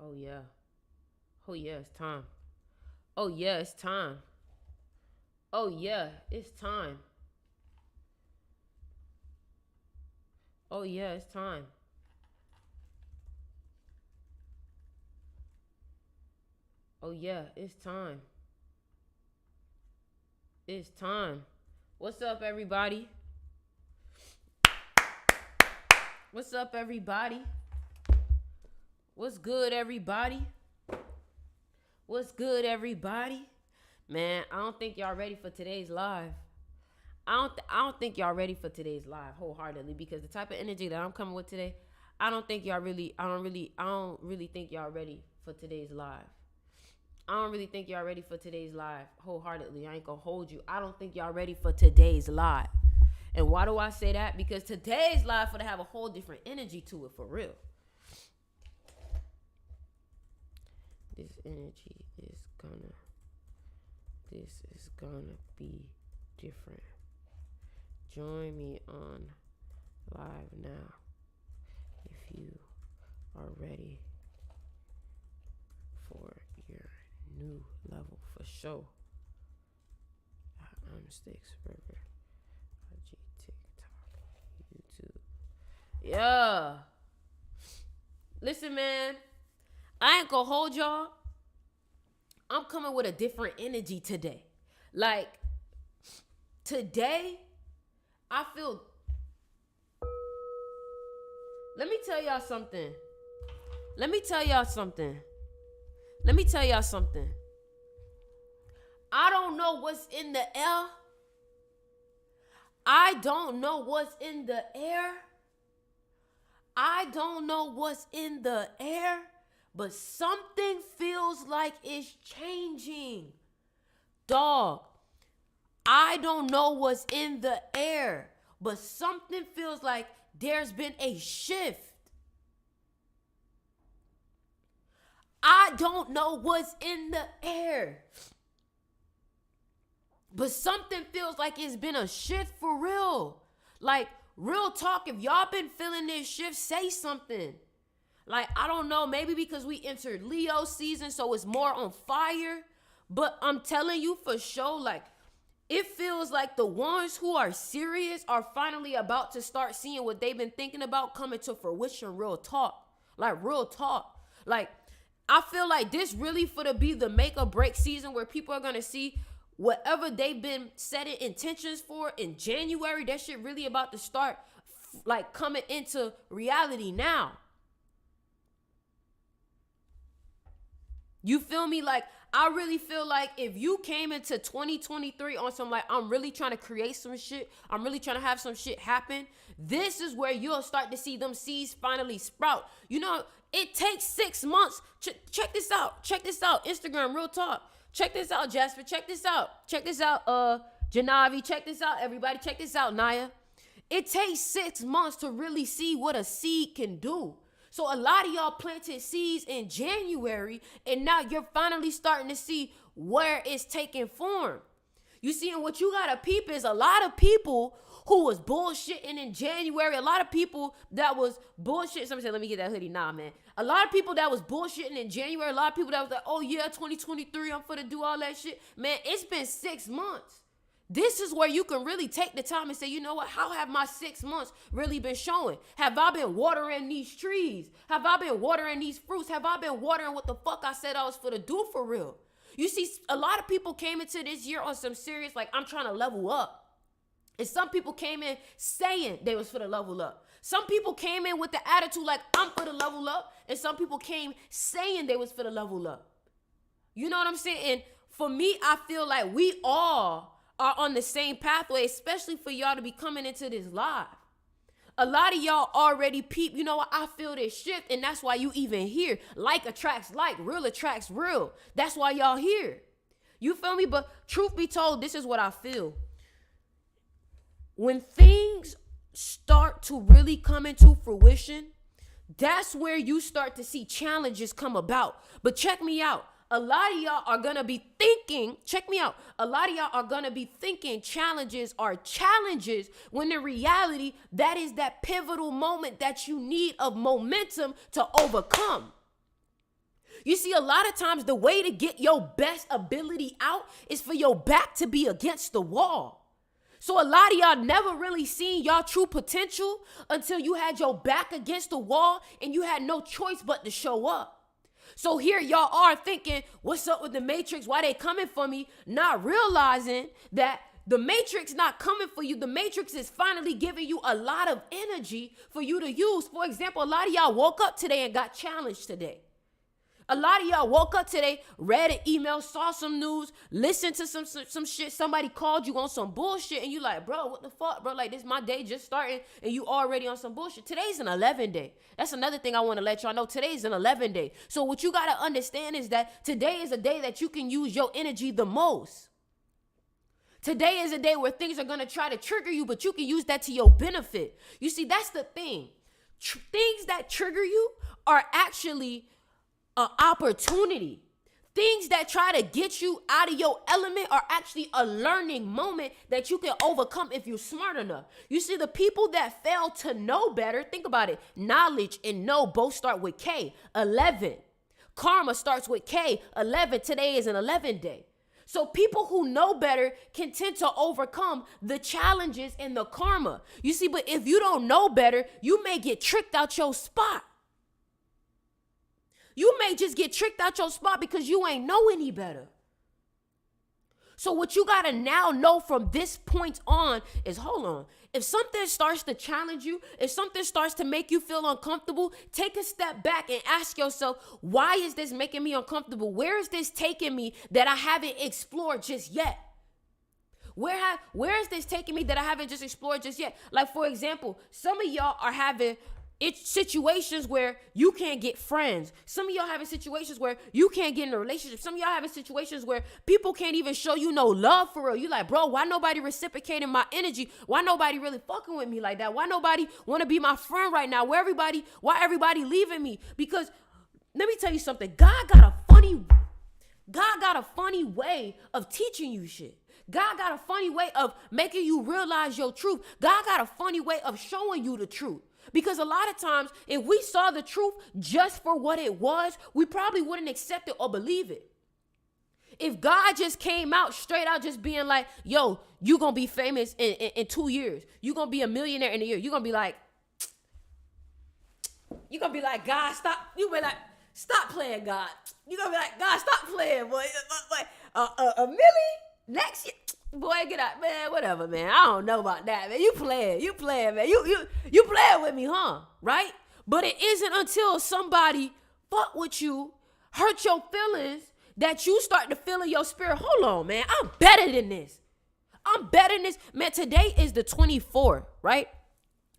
Oh yeah. Oh yeah, it's time. Oh yeah, it's time. Oh yeah, it's time. Oh yeah, it's time. Oh yeah, it's time. It's time. What's up, everybody? What's up, everybody? What's good, everybody? What's good, everybody? Man, I don't think y'all ready for today's live. I don't think y'all ready for today's live wholeheartedly, because the type of energy that I'm coming with today, I don't really think y'all ready for today's live. I don't really think y'all ready for today's live wholeheartedly. I ain't gonna hold you. I don't think y'all ready for today's live. And why do I say that? Because today's live for to have a whole different energy to it, for real. This energy is gonna, this is gonna be different. Join me on live now if you are ready for your new level, for sure. I'm Sticks Forever. IG, TikTok, YouTube. Yeah. Listen, man. I ain't gonna hold y'all. I'm coming with a different energy today. Like, today, I feel... Let me tell y'all something. I don't know what's in the air. I don't know what's in the air. But something feels like it's changing. Dog, I don't know what's in the air, but something feels like there's been a shift. I don't know what's in the air, but something feels like it's been a shift for real. Like, real talk, if y'all been feeling this shift, say something. Like, I don't know, maybe because we entered Leo season, so it's more on fire. But I'm telling you for sure, like, it feels like the ones who are serious are finally about to start seeing what they've been thinking about coming to fruition. Real talk. Like, real talk. Like, I feel like this really for to be the make or break season where people are going to see whatever they've been setting intentions for in January. That shit really about to start, like, coming into reality now. You feel me? Like, I really feel like if you came into 2023 on some, like, I'm really trying to create some shit, I'm really trying to have some shit happen, this is where you'll start to see them seeds finally sprout. You know, it takes 6 months. Check this out. Instagram, real talk. Check this out, Jasper. Check this out, Janavi. Check this out, everybody. Check this out, Naya. It takes 6 months to really see what a seed can do. So a lot of y'all planted seeds in January, and now you're finally starting to see where it's taking form. You see, and what you gotta peep is a lot of people who was bullshitting in January, a lot of people that was bullshit. Somebody said, let me get that hoodie. Nah, man. A lot of people that was bullshitting in January, a lot of people that was like, oh yeah, 2023, I'm finna do all that shit. Man, it's been 6 months. This is where you can really take the time and say, you know what? How have my 6 months really been showing? Have I been watering these trees? Have I been watering these fruits? Have I been watering what the fuck I said I was for to do for real? You see, a lot of people came into this year on some serious, like, I'm trying to level up. And some people came in saying they was for the level up. Some people came in with the attitude like, I'm for the level up. And some people came saying they was for the level up. You know what I'm saying? And for me, I feel like we all are on the same pathway, especially for y'all to be coming into this live. A lot of y'all already peep, you know what, I feel this shift, and that's why you even here. Like attracts like, real attracts real. That's why y'all here. You feel me? But truth be told, this is what I feel. When things start to really come into fruition, that's where you start to see challenges come about. But check me out. A lot of y'all are going to be thinking, check me out. A lot of y'all are going to be thinking challenges are challenges when in reality, that is that pivotal moment that you need of momentum to overcome. You see, a lot of times the way to get your best ability out is for your back to be against the wall. So a lot of y'all never really seen y'all true potential until you had your back against the wall and you had no choice but to show up. So here y'all are thinking, what's up with the Matrix? Why they coming for me? Not realizing that the Matrix not coming for you. The Matrix is finally giving you a lot of energy for you to use. For example, a lot of y'all woke up today and got challenged today. A lot of y'all woke up today, read an email, saw some news, listened to some shit. Somebody called you on some bullshit and you like, bro, what the fuck, bro? Like, this my day just starting and you already on some bullshit. Today's an 11 day. That's another thing I want to let y'all know. Today's an 11 day. So what you got to understand is that today is a day that you can use your energy the most. Today is a day where things are going to try to trigger you, but you can use that to your benefit. You see, that's the thing. Things that trigger you are actually an opportunity. Things that try to get you out of your element are actually a learning moment that you can overcome if you're smart enough. You see, the people that fail to know better, think about it. Knowledge and know both start with K, 11. Karma starts with K, 11. Today is an 11 day. So people who know better can tend to overcome the challenges and the karma. You see, but if you don't know better, you may get tricked out your spot. You may just get tricked out your spot because you ain't know any better. So what you got to now know from this point on is, hold on. If something starts to challenge you, if something starts to make you feel uncomfortable, take a step back and ask yourself, why is this making me uncomfortable? Where is this taking me that I haven't explored just yet? Where is this taking me that I haven't just explored just yet? Like, for example, some of y'all are having situations where you can't get friends. Some of y'all having situations where you can't get in a relationship. Some of y'all having situations where people can't even show you no love for real. You like, bro, why nobody reciprocating my energy? Why nobody really fucking with me like that? Why nobody want to be my friend right now? Why everybody leaving me? Because let me tell you something. God got a funny way of teaching you shit. God got a funny way of making you realize your truth. God got a funny way of showing you the truth. Because a lot of times, if we saw the truth just for what it was, we probably wouldn't accept it or believe it. If God just came out straight out just being like, yo, you going to be famous in 2 years. You going to be a millionaire in a year. You're going to be like, God, stop. You be like, stop playing, God. You're going to be like, God, stop playing, boy. A milli next year. Boy, get out, man, whatever, man. I don't know about that, man. You playing, man. You playing with me, huh? Right? But it isn't until somebody fuck with you, hurt your feelings, that you start to feel in your spirit, hold on, man, I'm better than this. Man, today is the 24th, right?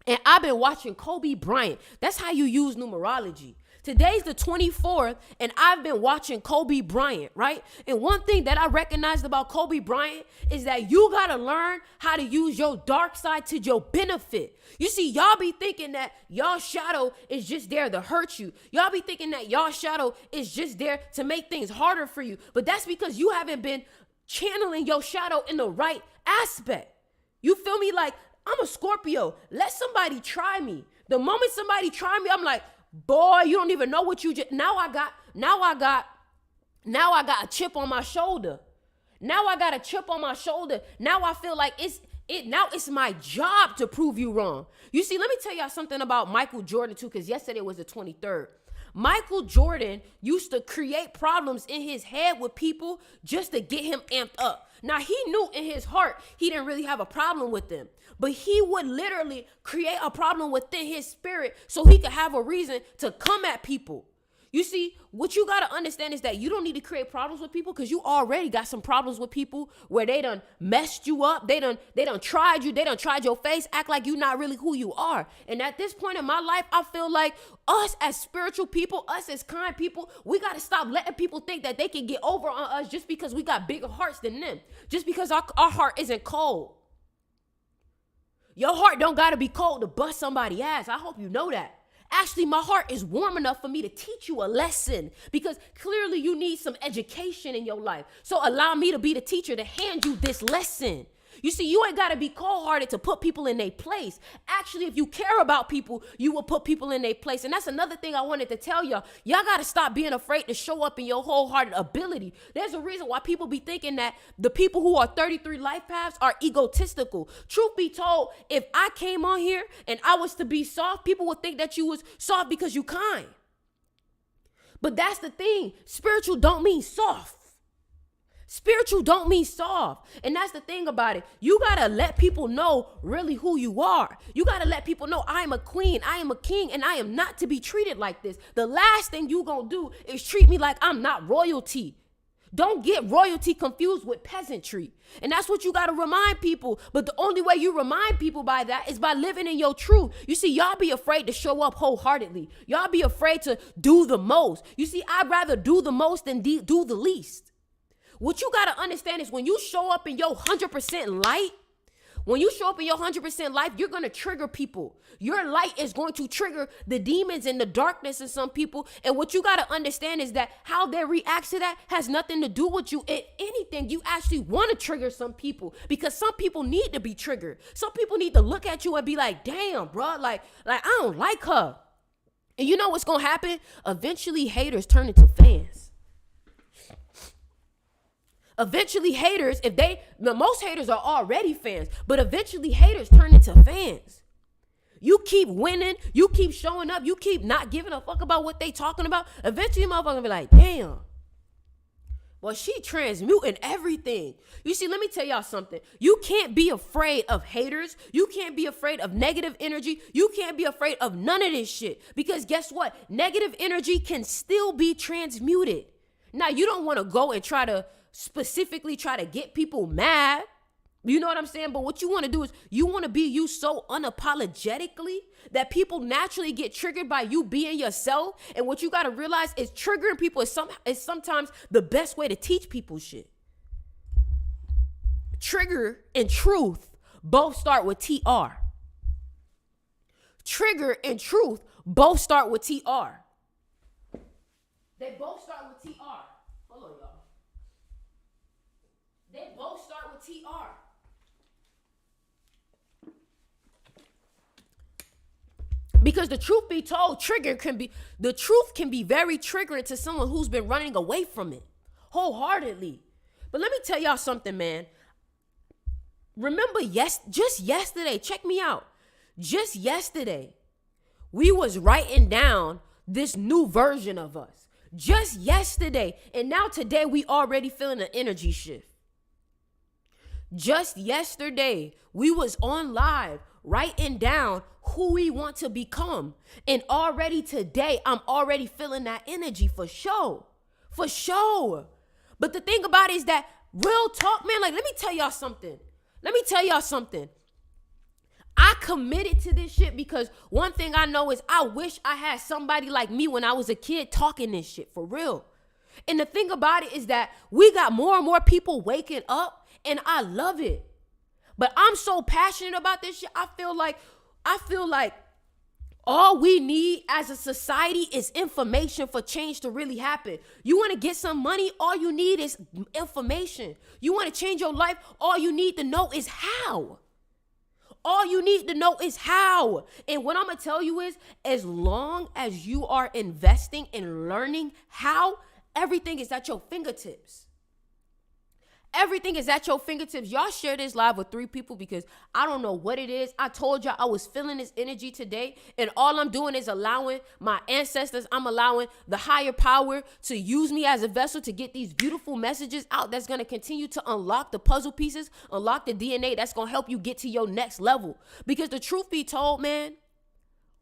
And I've been watching Kobe Bryant. That's how you use numerology. Today's the 24th, and I've been watching Kobe Bryant, right? And one thing that I recognized about Kobe Bryant is that you got to learn how to use your dark side to your benefit. You see, y'all be thinking that y'all shadow is just there to hurt you. Y'all be thinking that y'all shadow is just there to make things harder for you. But that's because you haven't been channeling your shadow in the right aspect. You feel me? Like, I'm a Scorpio. Let somebody try me. The moment somebody try me, I'm like, boy, you don't even know what you just, now I got a chip on my shoulder. Now I feel like it's my job to prove you wrong. You see, let me tell y'all something about Michael Jordan too, because yesterday was the 23rd. Michael Jordan used to create problems in his head with people just to get him amped up. Now, he knew in his heart he didn't really have a problem with them, but he would literally create a problem within his spirit so he could have a reason to come at people. You see, what you got to understand is that you don't need to create problems with people because you already got some problems with people where they done messed you up. They done tried you. They done tried your face, act like you're not really who you are. And at this point in my life, I feel like us as spiritual people, us as kind people, we got to stop letting people think that they can get over on us just because we got bigger hearts than them. Just because our heart isn't cold. Your heart don't got to be cold to bust somebody's ass. I hope you know that. Actually, my heart is warm enough for me to teach you a lesson because clearly you need some education in your life. So allow me to be the teacher to hand you this lesson. You see, you ain't got to be cold-hearted to put people in their place. Actually, if you care about people, you will put people in their place. And that's another thing I wanted to tell y'all. Y'all got to stop being afraid to show up in your wholehearted ability. There's a reason why people be thinking that the people who are 33 life paths are egotistical. Truth be told, if I came on here and I was to be soft, people would think that you was soft because you kind. But that's the thing. Spiritual don't mean soft. Spiritual don't mean soft. And that's the thing about it. You got to let people know really who you are. You got to let people know I am a queen, I am a king, and I am not to be treated like this. The last thing you going to do is treat me like I'm not royalty. Don't get royalty confused with peasantry. And that's what you got to remind people. But the only way you remind people by that is by living in your truth. You see, y'all be afraid to show up wholeheartedly. Y'all be afraid to do the most. You see, I'd rather do the most than do the least. What you got to understand is when you show up in your 100% light, when you show up in your 100% life, you're going to trigger people. Your light is going to trigger the demons and the darkness in some people. And what you got to understand is that how they react to that has nothing to do with you. If anything, you actually want to trigger some people because some people need to be triggered. Some people need to look at you and be like, damn, bro, like I don't like her. And you know what's going to happen? Eventually, haters turn into fans. Eventually haters, most haters are already fans, but eventually haters turn into fans. You keep winning, you keep showing up, you keep not giving a fuck about what they talking about. Eventually motherfuckers be like, damn, well, she transmuting everything. You see, let me tell y'all something. You can't be afraid of haters. You can't be afraid of negative energy. You can't be afraid of none of this shit. Because guess what? Negative energy can still be transmuted. Now, you don't want to go and specifically try to get people mad. You know what I'm saying? But what you want to do is you want to be you so unapologetically that people naturally get triggered by you being yourself. And what you got to realize is triggering people is sometimes the best way to teach people shit. Trigger and truth both start with TR. Trigger and truth both start with TR. They both start with TR. Hold on, y'all. They both start with TR. Because the truth be told, the truth can be very triggering to someone who's been running away from it wholeheartedly. But let me tell y'all something, man. Remember, just yesterday, check me out. Just yesterday, we was writing down this new version of us. Just yesterday. And now today, we already feeling an energy shift. Just yesterday, we was on live writing down who we want to become. And already today, I'm already feeling that energy for sure. For sure. But the thing about it is that real talk, man, like, let me tell y'all something. I committed to this shit because one thing I know is I wish I had somebody like me when I was a kid talking this shit for real. And the thing about it is that we got more and more people waking up, and I love it. But I'm so passionate about this shit. I feel like all we need as a society is information for change to really happen. You want to get some money? All you need is information. You want to change your life? All you need to know is how. All you need to know is how. And what I'm going to tell you is, as long as you are investing in learning how, everything is at your fingertips. Everything is at your fingertips. Y'all share this live with 3 people because I don't know what it is. I told y'all I was feeling this energy today, and all I'm doing is allowing my ancestors, I'm allowing the higher power to use me as a vessel to get these beautiful messages out that's going to continue to unlock the puzzle pieces, unlock the DNA that's going to help you get to your next level. Because the truth be told, man,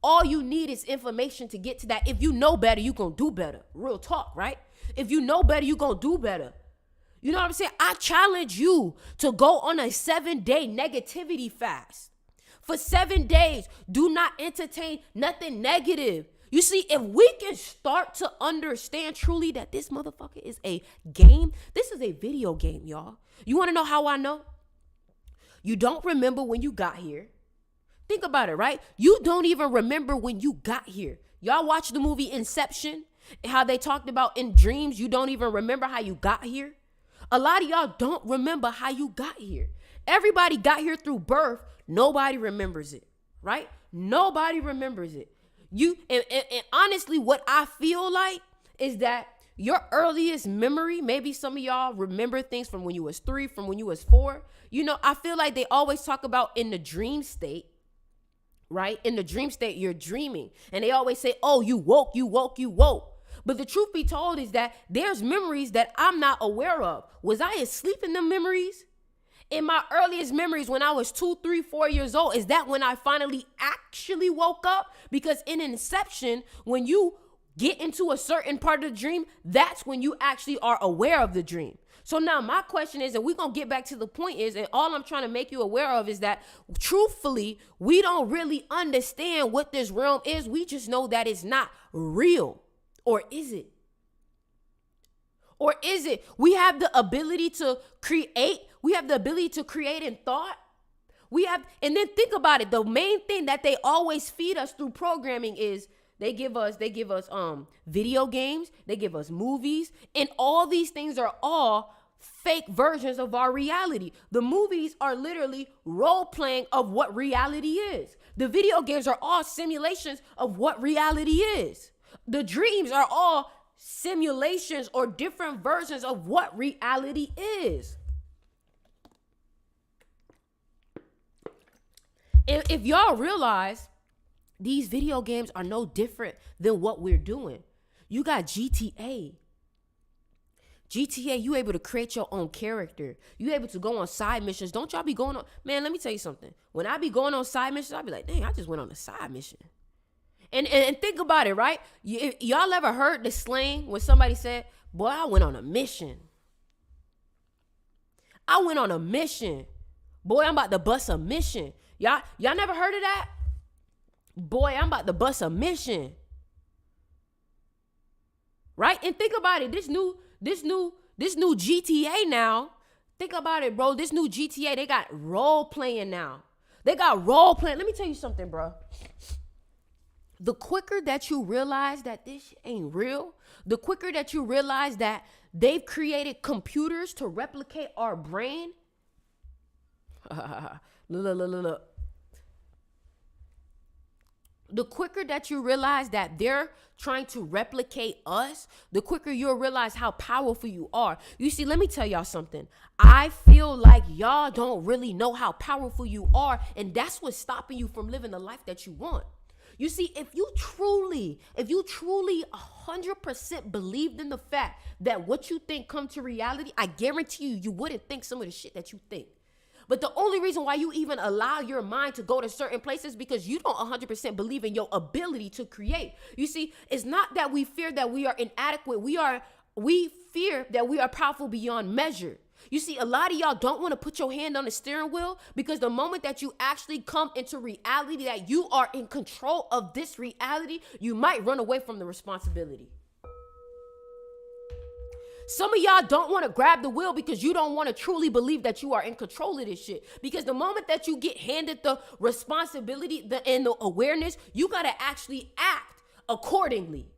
all you need is information to get to that. If you know better, you're going to do better. Real talk, right? If you know better, you're going to do better. You know what I'm saying? I challenge you to go on a 7-day negativity fast. For 7 days, do not entertain nothing negative. You see, if we can start to understand truly that this motherfucker is a game, this is a video game, y'all. You want to know how I know? You don't remember when you got here. Think about it, right? You don't even remember when you got here. Y'all watch the movie Inception and how they talked about in dreams, you don't even remember how you got here. A lot of y'all don't remember how you got here. Everybody got here through birth. Nobody remembers it, right? Nobody remembers it. And honestly, what I feel like is that your earliest memory, maybe some of y'all remember things from when you was 3, from when you was 4. I feel like they always talk about in the dream state, right? In the dream state, you're dreaming. And they always say, oh, you woke. But the truth be told is that there's memories that I'm not aware of. Was I asleep in them memories? In my earliest memories when I was 2, 3, 4 years old, is that when I finally actually woke up? Because in inception, when you get into a certain part of the dream, that's when you actually are aware of the dream. So now my question is, and we're going to get back to the point is, and all I'm trying to make you aware of is that truthfully, we don't really understand what this realm is. We just know that it's not real. Or is it? Or is it? We have the ability to create. We have the ability to create in thought. And then think about it. The main thing that they always feed us through programming is they give us video games, they give us movies, and all these things are all fake versions of our reality. The movies are literally role playing of what reality is. The video games are all simulations of what reality is. The dreams are all simulations or different versions of what reality is. If y'all realize, these video games are no different than what we're doing. You got GTA. GTA, you able to create your own character. You able to go on side missions. Don't y'all be going on? Man, let me tell you something. When I be going on side missions, I be like, dang, I just went on a side mission. And think about it, right? Y'all ever heard the slang when somebody said, boy, I went on a mission. I went on a mission. Boy, I'm about to bust a mission. Y'all never heard of that? Boy, I'm about to bust a mission. Right? And think about it. This new GTA now. Think about it, bro. This new GTA, they got role playing now. They got role playing. Let me tell you something, bro. The quicker that you realize that this ain't real, the quicker that you realize that they've created computers to replicate our brain. Look. The quicker that you realize that they're trying to replicate us, the quicker you'll realize how powerful you are. You see, let me tell y'all something. I feel like y'all don't really know how powerful you are, and that's what's stopping you from living the life that you want. You see, if you truly 100% believed in the fact that what you think come to reality, I guarantee you wouldn't think some of the shit that you think. But the only reason why you even allow your mind to go to certain places is because you don't 100% believe in your ability to create. You see, it's not that we fear that we are inadequate. We fear that we are powerful beyond measure. You see, a lot of y'all don't want to put your hand on the steering wheel because the moment that you actually come into reality, that you are in control of this reality, you might run away from the responsibility. Some of y'all don't want to grab the wheel because you don't want to truly believe that you are in control of this shit. Because the moment that you get handed the responsibility and the awareness, you got to actually act accordingly.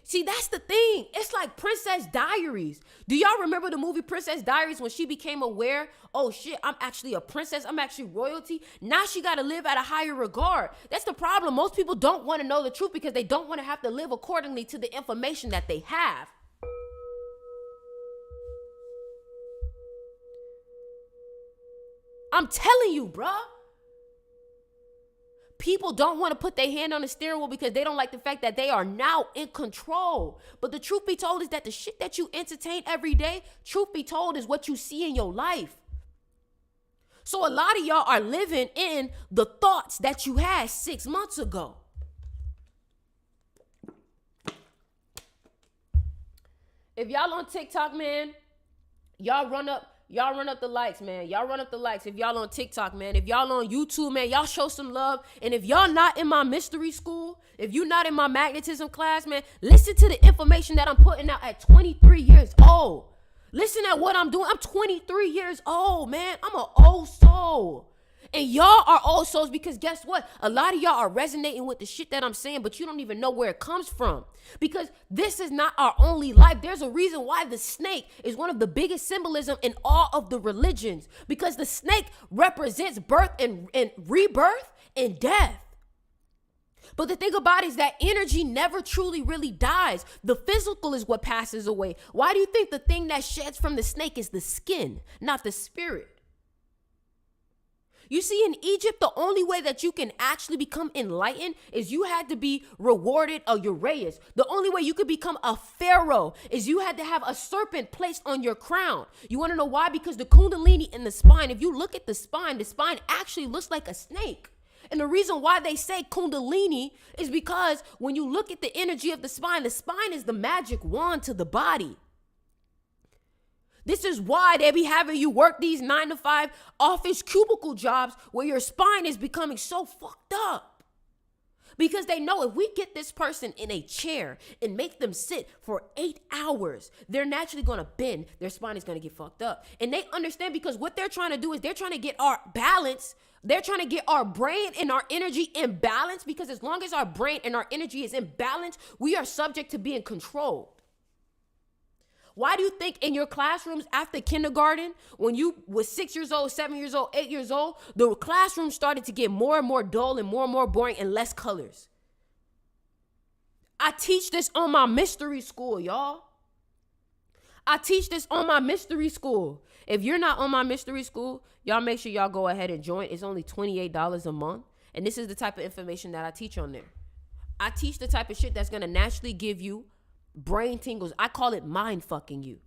See, that's the thing. It's like Princess Diaries. Do y'all remember the movie Princess Diaries when she became aware, oh shit, I'm actually a princess, I'm actually royalty. Now she got to live at a higher regard. That's the problem. Most people don't want to know the truth because they don't want to have to live accordingly to the information that they have. I'm telling you, bruh. People don't want to put their hand on the steering wheel because they don't like the fact that they are now in control. But the truth be told is that the shit that you entertain every day, truth be told, is what you see in your life. So a lot of y'all are living in the thoughts that you had 6 months ago. If y'all on TikTok, man, y'all run up the likes, man. Y'all run up the likes if y'all on TikTok, man. If y'all on YouTube, man, y'all show some love. And if y'all not in my mystery school, if you not in my magnetism class, man, listen to the information that I'm putting out at 23 years old. Listen at what I'm doing. I'm 23 years old, man. I'm an old soul. And y'all are all souls because guess what? A lot of y'all are resonating with the shit that I'm saying, but you don't even know where it comes from. Because this is not our only life. There's a reason why the snake is one of the biggest symbolism in all of the religions. Because the snake represents birth and rebirth and death. But the thing about it is that energy never truly really dies. The physical is what passes away. Why do you think the thing that sheds from the snake is the skin, not the spirit? You see, in Egypt, the only way that you can actually become enlightened is you had to be rewarded a uraeus. The only way you could become a pharaoh is you had to have a serpent placed on your crown. You want to know why? Because the kundalini in the spine, if you look at the spine actually looks like a snake. And the reason why they say kundalini is because when you look at the energy of the spine is the magic wand to the body. This is why they be having you work these 9-to-5 office cubicle jobs where your spine is becoming so fucked up. Because they know if we get this person in a chair and make them sit for 8 hours, they're naturally going to bend. Their spine is going to get fucked up. And they understand because what they're trying to do is they're trying to get our balance. They're trying to get our brain and our energy in balance because as long as our brain and our energy is in balance, we are subject to being controlled. Why do you think in your classrooms after kindergarten, when you was 6 years old, 7 years old, 8 years old, the classroom started to get more and more dull and more boring and less colors? I teach this on my mystery school, y'all. I teach this on my mystery school. If you're not on my mystery school, y'all make sure y'all go ahead and join. It's only $28 a month. And this is the type of information that I teach on there. I teach the type of shit that's going to naturally give you brain tingles. I call it mind fucking you.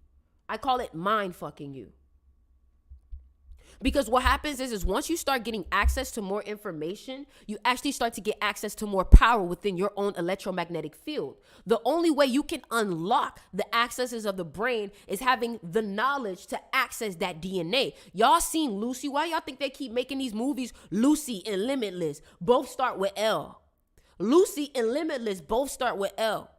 Because what happens is once you start getting access to more information, you actually start to get access to more power within your own electromagnetic field. The only way you can unlock the accesses of the brain is having the knowledge to access that DNA. Y'all seen Lucy? Why y'all think they keep making these movies? Lucy and Limitless both start with L. Lucy and Limitless both start with L.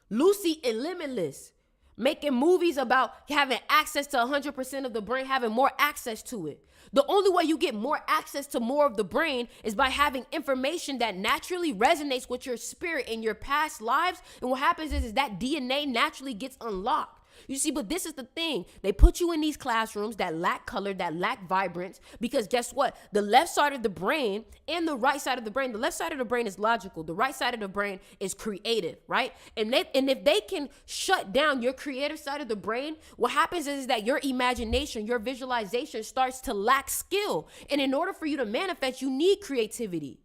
Lucy and Limitless, making movies about having access to 100% of the brain, having more access to it. The only way you get more access to more of the brain is by having information that naturally resonates with your spirit in your past lives. And what happens is that DNA naturally gets unlocked. You see, but this is the thing. They put you in these classrooms that lack color, that lack vibrance, because guess what? The left side of the brain and the right side of the brain, the left side of the brain is logical. The right side of the brain is creative, right? And if they can shut down your creative side of the brain, what happens is that your imagination, your visualization starts to lack skill. And in order for you to manifest, you need creativity.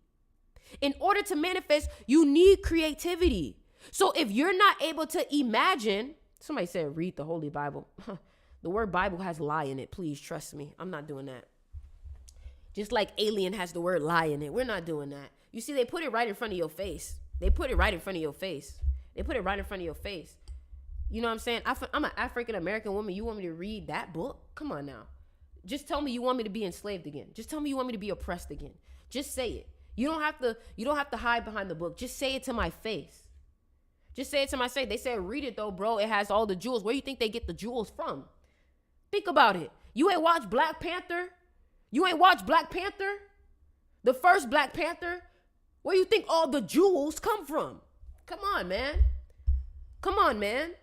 In order to manifest, you need creativity. So if you're not able to imagine, somebody said, read the Holy Bible. The word Bible has lie in it. Please trust me. I'm not doing that. Just like alien has the word lie in it. We're not doing that. You see, they put it right in front of your face. You know what I'm saying? I'm an African-American woman. You want me to read that book? Come on now. Just tell me you want me to be enslaved again. Just tell me you want me to be oppressed again. Just say it. You don't have to hide behind the book. Just say it to my face. Just say it to my face. They said, read it though, bro. It has all the jewels. Where do you think they get the jewels from? Think about it. You ain't watched Black Panther? The first Black Panther? Where do you think all the jewels come from? Come on, man.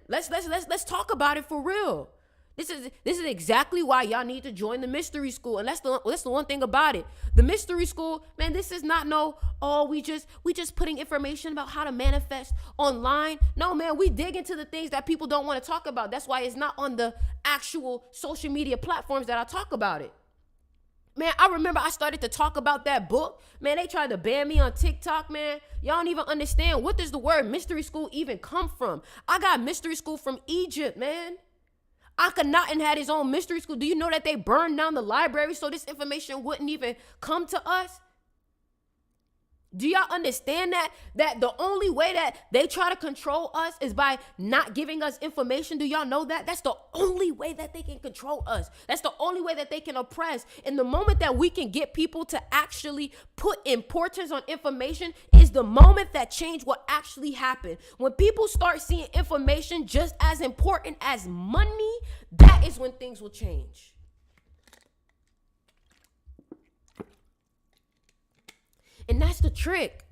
Let's talk about it for real. This is exactly why y'all need to join the mystery school. And that's the one thing about it. The mystery school, man, this is not we just putting information about how to manifest online. No, man, we dig into the things that people don't want to talk about. That's why it's not on the actual social media platforms that I talk about it. Man, I remember I started to talk about that book. Man, they tried to ban me on TikTok, man. Y'all don't even understand. What does the word mystery school even come from? I got mystery school from Egypt, man. Akhenaten had his own mystery school. Do you know that they burned down the library so this information wouldn't even come to us? Do y'all understand that the only way that they try to control us is by not giving us information? Do y'all know that? That's the only way that they can control us. That's the only way that they can oppress. And the moment that we can get people to actually put importance on information is the moment that change will actually happen. When people start seeing information just as important as money, that is when things will change. And that's the trick.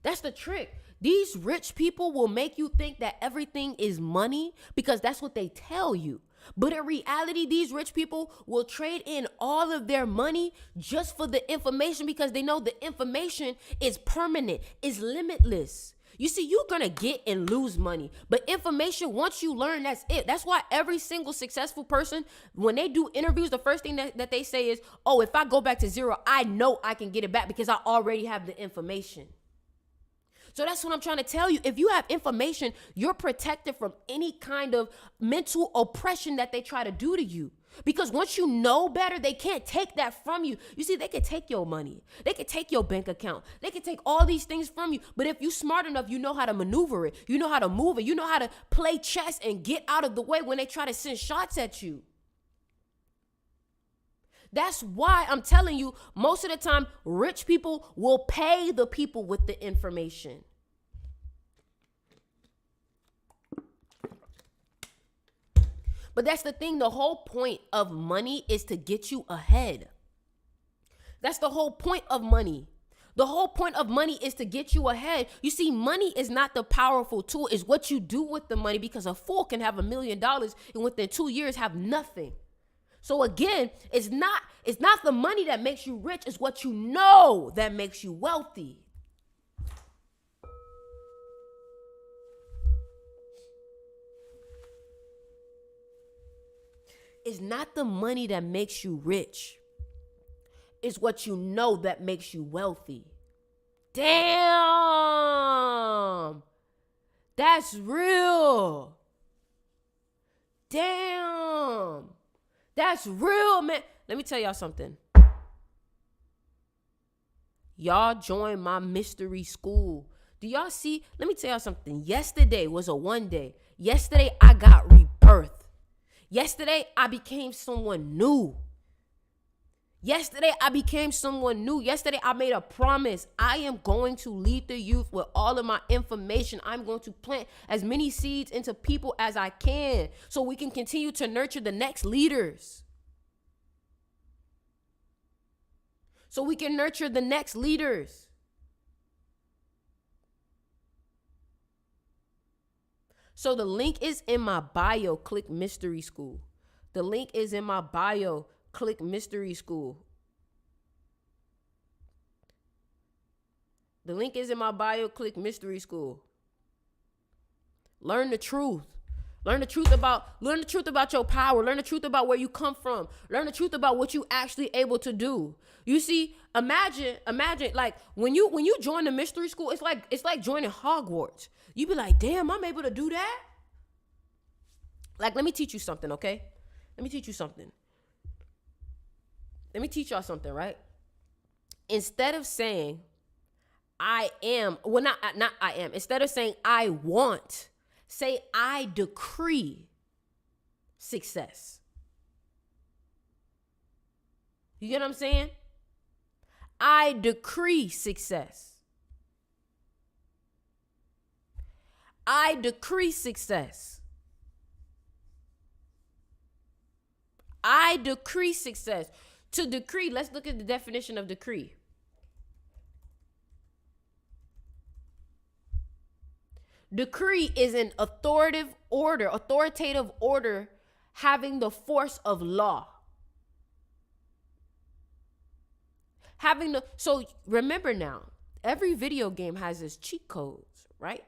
That's the trick. These rich people will make you think that everything is money because that's what they tell you. But in reality, these rich people will trade in all of their money just for the information because they know the information is permanent, is limitless. You see, you're going to get and lose money. But information, once you learn, that's it. That's why every single successful person, when they do interviews, the first thing that they say is, oh, if I go back to zero, I know I can get it back because I already have the information. So that's what I'm trying to tell you. If you have information, you're protected from any kind of mental oppression that they try to do to you. Because once you know better, they can't take that from you. You see, they can take your money. They can take your bank account. They can take all these things from you. But if you're smart enough, you know how to maneuver it. You know how to move it. You know how to play chess and get out of the way when they try to send shots at you. That's why I'm telling you, most of the time, rich people will pay the people with the information. But that's the thing. The whole point of money is to get you ahead. That's the whole point of money. The whole point of money is to get you ahead. You see, money is not the powerful tool. It's what you do with the money, because a fool can have $1 million and within 2 years have nothing. So again, it's not the money that makes you rich. It's what you know that makes you wealthy. It's not the money that makes you rich. It's what you know that makes you wealthy. Damn. That's real. Damn. That's real, man. Let me tell y'all something. Y'all join my mystery school. Do y'all see? Let me tell y'all something. Yesterday was a one day. Yesterday, I got rebirth. Yesterday, I became someone new. Yesterday, I became someone new. Yesterday, I made a promise. I am going to lead the youth with all of my information. I'm going to plant as many seeds into people as I can so we can continue to nurture the next leaders. So we can nurture the next leaders. So the link is in my bio. Click Mystery School. The link is in my bio. Click Mystery School. The link is in my bio. Click Mystery School. Learn the truth. Learn the truth about your power. Learn the truth about where you come from. Learn the truth about what you actually able to do. You see, imagine like when you join the mystery school, it's like joining Hogwarts. You be like, damn, I'm able to do that. Like, let me teach you something, okay? Let me teach you something. Let me teach y'all something, right? Instead of saying I am, well, not I am. Instead of saying I want, say I decree success. You get what I'm saying? I decree success. I decree success. I decree success. To decree, let's look at the definition of decree. Decree is an authoritative order having the force of law. So remember now, every video game has its cheat codes, right?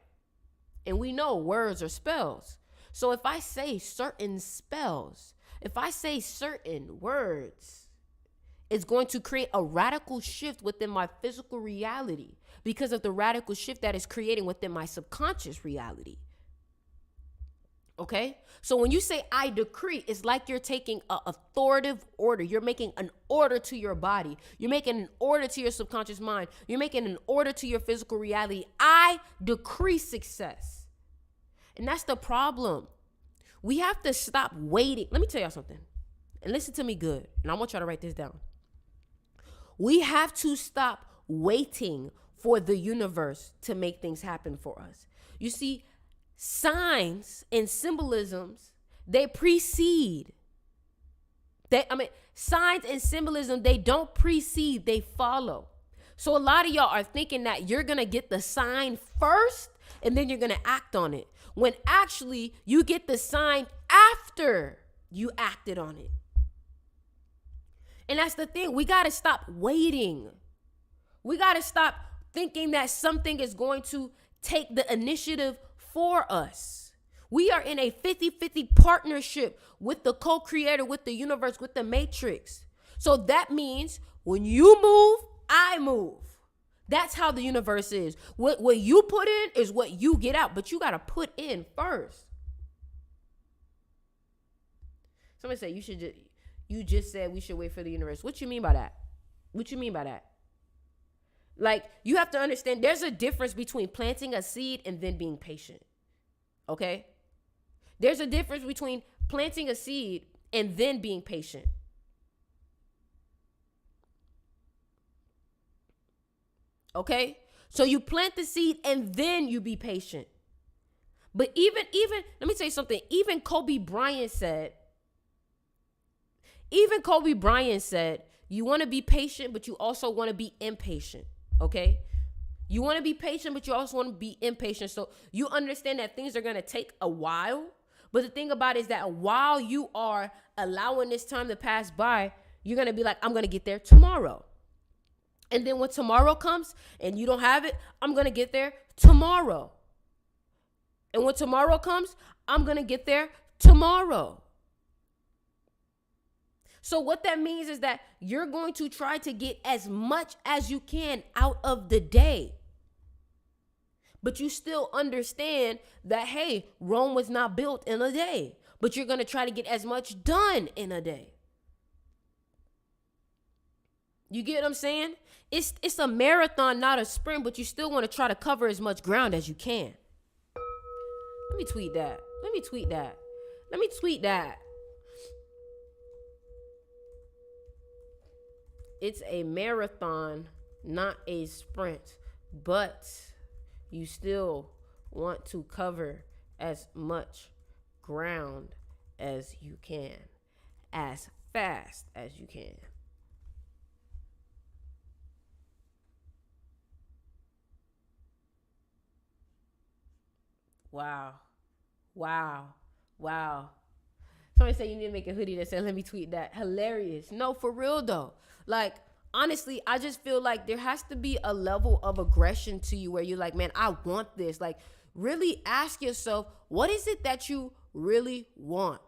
And we know words are spells. So if I say certain spells, if I say certain words, it's going to create a radical shift within my physical reality because of the radical shift that is creating within my subconscious reality. Okay? So when you say I decree, it's like you're taking an authoritative order. You're making an order to your body. You're making an order to your subconscious mind. You're making an order to your physical reality. I decree success. And that's the problem. We have to stop waiting. Let me tell y'all something. And listen to me good. And I want y'all to write this down. We have to stop waiting for the universe to make things happen for us. You see, signs and symbolisms, they precede. Signs and symbolism, they don't precede, they follow. So a lot of y'all are thinking that you're going to get the sign first and then you're going to act on it. When actually you get the sign after you acted on it. And that's the thing. We got to stop waiting. We got to stop thinking that something is going to take the initiative for us. We are in a 50-50 partnership with the co-creator, with the universe, with the matrix. So that means when you move, I move. That's how the universe is. What you put in is what you get out, but you got to put in first. Somebody say you just said we should wait for the universe. What you mean by that? What you mean by that? Like, you have to understand there's a difference between planting a seed and then being patient. Okay? There's a difference between planting a seed and then being patient. Okay? So you plant the seed and then you be patient. But even, let me tell you something. Even Kobe Bryant said, you want to be patient, but you also want to be impatient. Okay? You want to be patient, but you also want to be impatient. So you understand that things are going to take a while. But the thing about it is that while you are allowing this time to pass by, you're going to be like, I'm going to get there tomorrow. And then when tomorrow comes and you don't have it, I'm going to get there tomorrow. And when tomorrow comes, I'm going to get there tomorrow. So what that means is that you're going to try to get as much as you can out of the day. But you still understand that, hey, Rome was not built in a day. But you're going to try to get as much done in a day. You get what I'm saying? It's a marathon, not a sprint, but you still want to try to cover as much ground as you can. Let me tweet that. It's a marathon, not a sprint, but you still want to cover as much ground as you can, as fast as you can. Wow. Somebody said you need to make a hoodie that said, let me tweet that. Hilarious. No, for real though. Like, honestly, I just feel like there has to be a level of aggression to you where you're like, man, I want this. Like, really ask yourself, what is it that you really want?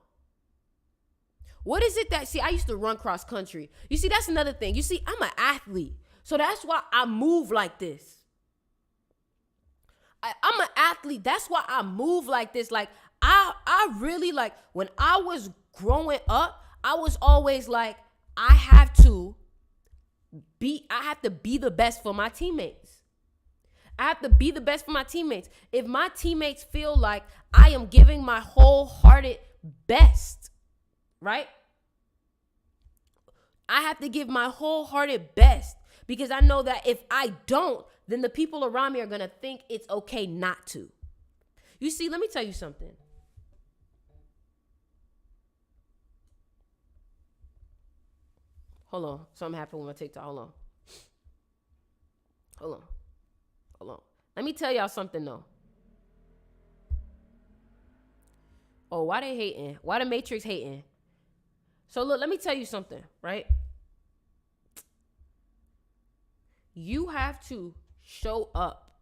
What is it that, see, I used to run cross country. You see, that's another thing. You see, I'm an athlete. So that's why I move like this. I'm an athlete. That's why I move like this. Like, I really, like, when I was growing up, I was always like, I have to be the best for my teammates. I have to be the best for my teammates. If my teammates feel like I am giving my wholehearted best, right? I have to give my wholehearted best because I know that if I don't, then the people around me are going to think it's okay not to. You see, let me tell you something. Hold on. Something happened with my TikTok. Hold on. Let me tell y'all something, though. Oh, why they hating? Why the Matrix hating? So, look, let me tell you something, right? You have to show up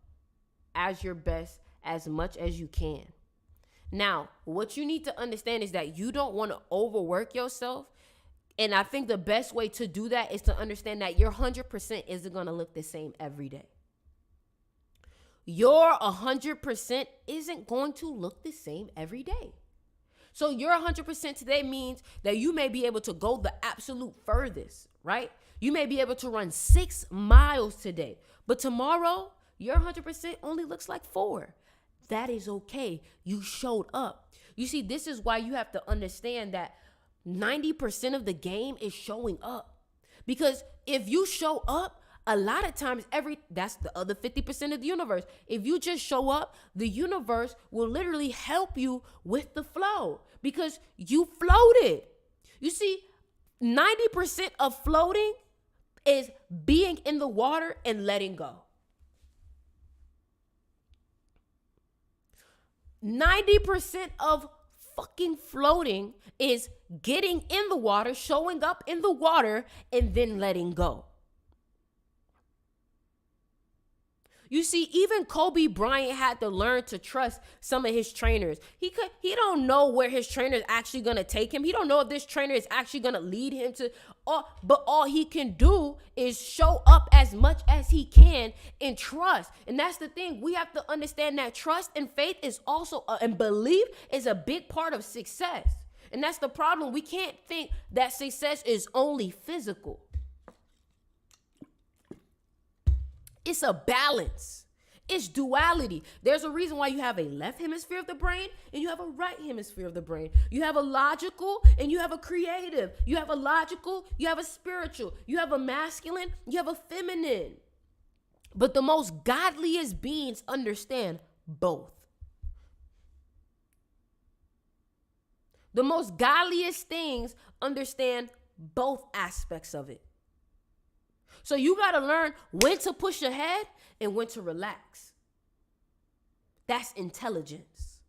as your best as much as you can. Now, what you need to understand is that you don't want to overwork yourself. And I think the best way to do that is to understand that your 100% isn't going to look the same every day. Your 100% isn't going to look the same every day. So your 100% today means that you may be able to go the absolute furthest, right? You may be able to run 6 miles today, but tomorrow your 100% only looks like 4. That is okay. You showed up. You see, this is why you have to understand that 90% of the game is showing up. Because if you show up, a lot of times that's the other 50% of the universe. If you just show up, the universe will literally help you with the flow because you floated. You see, 90% of floating is being in the water and letting go. 90% of fucking floating is getting in the water, showing up in the water, and then letting go. You see, even Kobe Bryant had to learn to trust some of his trainers. He don't know where his trainer is actually going to take him. He don't know if this trainer is actually going to lead him to, but all he can do is show up as much as he can and trust. And that's the thing. We have to understand that trust and faith is also, and belief is a big part of success. And that's the problem. We can't think that success is only physical. It's a balance. It's duality. There's a reason why you have a left hemisphere of the brain and you have a right hemisphere of the brain. You have a logical and you have a creative. You have a logical, you have a spiritual. You have a masculine, you have a feminine. But the most godliest beings understand both. The most godliest things understand both aspects of it. So you got to learn when to push ahead and when to relax. That's intelligence.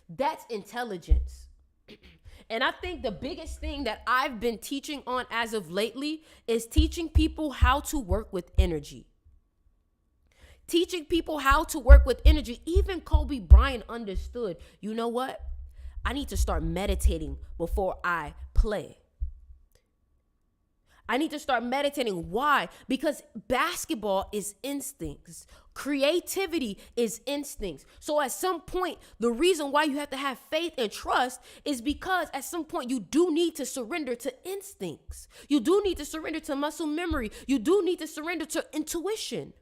That's intelligence. And I think the biggest thing that I've been teaching on as of lately is teaching people how to work with energy. Teaching people how to work with energy. Even Kobe Bryant understood, you know what? I need to start meditating before I play. I need to start meditating. Why? Because basketball is instincts. Creativity is instincts. So at some point, the reason why you have to have faith and trust is because at some point you do need to surrender to instincts. You do need to surrender to muscle memory. You do need to surrender to intuition.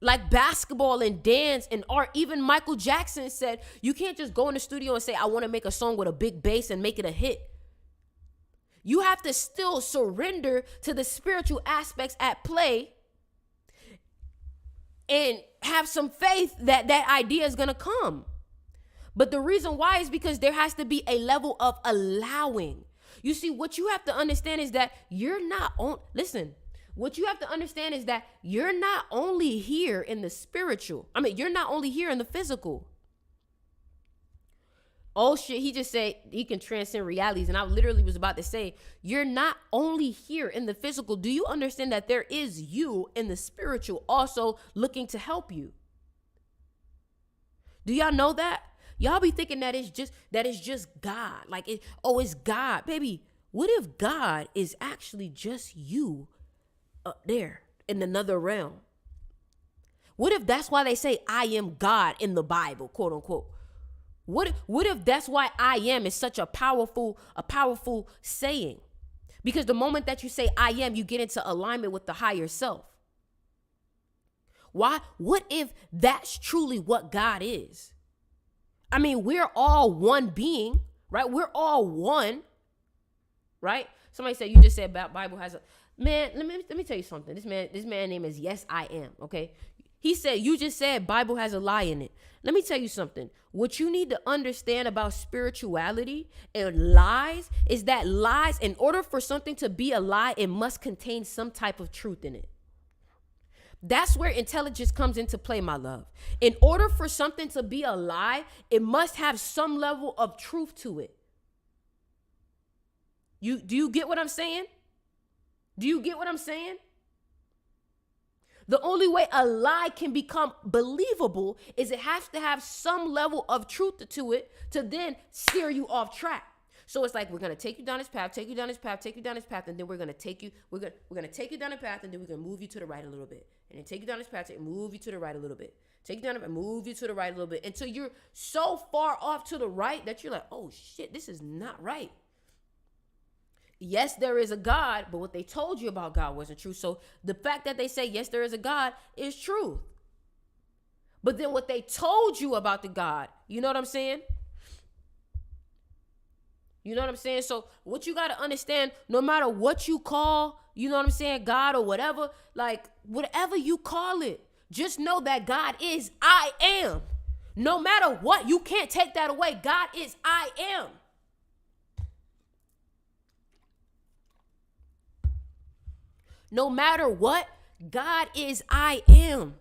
Like basketball and dance and art, even Michael Jackson said, you can't just go in the studio and say, I want to make a song with a big bass and make it a hit. You have to still surrender to the spiritual aspects at play and have some faith that that idea is going to come. But the reason why is because there has to be a level of allowing. You see, what you have to understand is that you're not on, listen, what you have to understand is that you're not only here in the spiritual. You're not only here in the physical. Oh shit, he just said he can transcend realities. And I literally was about to say, you're not only here in the physical. Do you understand that there is you in the spiritual also looking to help you? Do y'all know that? Y'all be thinking that it's just God. Like, it's God. Baby, what if God is actually just you up there in another realm? What if that's why they say I am God in the Bible, quote unquote? What if that's why I am is such a powerful saying? Because the moment that you say I am, you get into alignment with the higher self. Why? What if that's truly what God is? We're all one being, right? We're all one, right? Somebody said, you just said Bible has a, man, let me tell you something. This man name is Yes, I Am, okay? He said, you just said Bible has a lie in it. Let me tell you something. What you need to understand about spirituality and lies is that lies, in order for something to be a lie, it must contain some type of truth in it. That's where intelligence comes into play, my love. In order for something to be a lie, it must have some level of truth to it. Do you get what I'm saying? Do you get what I'm saying? The only way a lie can become believable is it has to have some level of truth to it to then steer you off track. So it's like, we're going to take you down this path, take you down this path, take you down this path, and then we're going to take you down the path, and then we're going to move you to the right a little bit. And then take you down this path, and move you to the right a little bit. Take you down and move you to the right a little bit until you're so far off to the right that you're like, oh shit, this is not right. Yes, there is a God, but what they told you about God wasn't true. So the fact that they say, yes, there is a God is true. But then what they told you about the God, you know what I'm saying? You know what I'm saying? So what you got to understand, no matter what you call, you know what I'm saying, God or whatever, like whatever you call it, just know that God is I am. No matter what, you can't take that away. God is I am. No matter what, God is I am.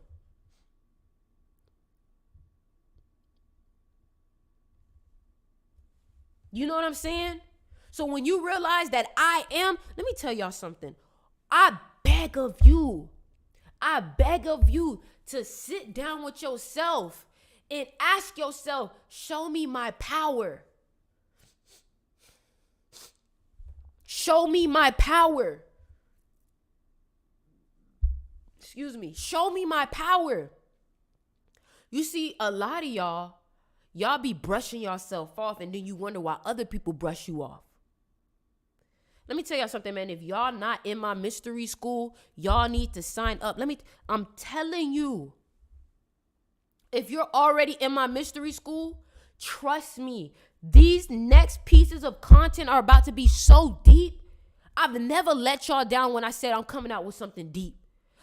You know what I'm saying? So when you realize that I am, let me tell y'all something. I beg of you to sit down with yourself and ask yourself, show me my power. Show me my power. Excuse me. Show me my power. You see, a lot of y'all be brushing yourself off, and then you wonder why other people brush you off. Let me tell y'all something, man. If y'all not in my mystery school, y'all need to sign up. I'm telling you, if you're already in my mystery school, trust me, these next pieces of content are about to be so deep. I've never let y'all down when I said I'm coming out with something deep.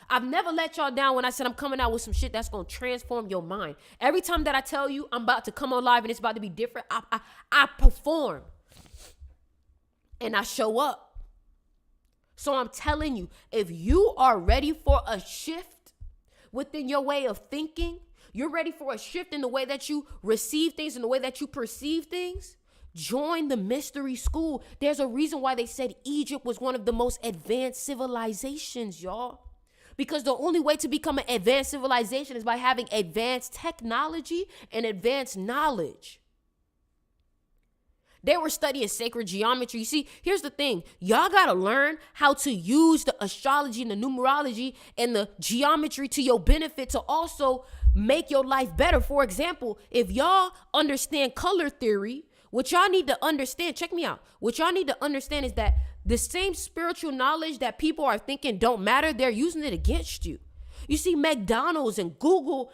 I've never let y'all down when I said I'm coming out with some shit that's going to transform your mind. Every time that I tell you I'm about to come on live and it's about to be different, I perform. And I show up. So I'm telling you, if you are ready for a shift within your way of thinking, you're ready for a shift in the way that you receive things, in the way that you perceive things, join the mystery school. There's a reason why they said Egypt was one of the most advanced civilizations, y'all. Because the only way to become an advanced civilization is by having advanced technology and advanced knowledge. They were studying sacred geometry. You see, here's the thing. Y'all got to learn how to use the astrology and the numerology and the geometry to your benefit to also make your life better. For example, if y'all understand color theory, what y'all need to understand, check me out. What y'all need to understand is that the same spiritual knowledge that people are thinking don't matter, they're using it against you. You see, McDonald's and Google,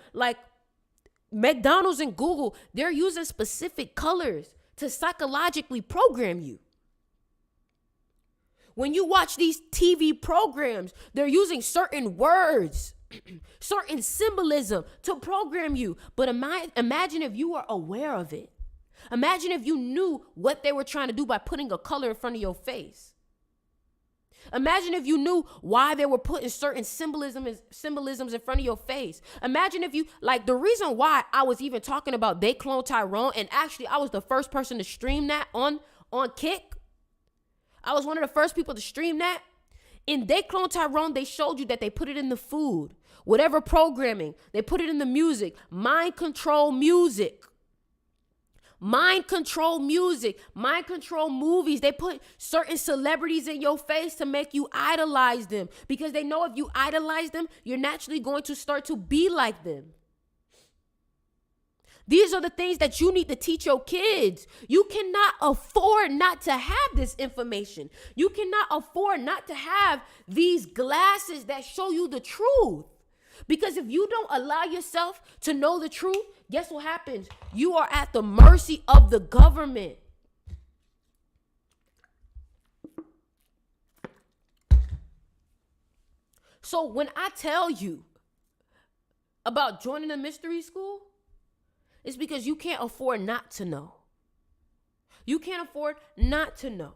they're using specific colors to psychologically program you. When you watch these TV programs, they're using certain words, certain symbolism to program you. But imagine if you were aware of it. Imagine if you knew what they were trying to do by putting a color in front of your face. Imagine if you knew why they were putting certain symbolisms in front of your face. Imagine if you, the reason why I was even talking about They Clone Tyrone, and actually I was the first person to stream that on Kick. I was one of the first people to stream that. In They Clone Tyrone, they showed you that they put it in the food, whatever programming, they put it in the music, mind control music. Mind control music, mind control movies. They put certain celebrities in your face to make you idolize them because they know if you idolize them, you're naturally going to start to be like them. These are the things that you need to teach your kids. You cannot afford not to have this information. You cannot afford not to have these glasses that show you the truth. Because if you don't allow yourself to know the truth, guess what happens? You are at the mercy of the government. So when I tell you about joining the mystery school, it's because you can't afford not to know. You can't afford not to know.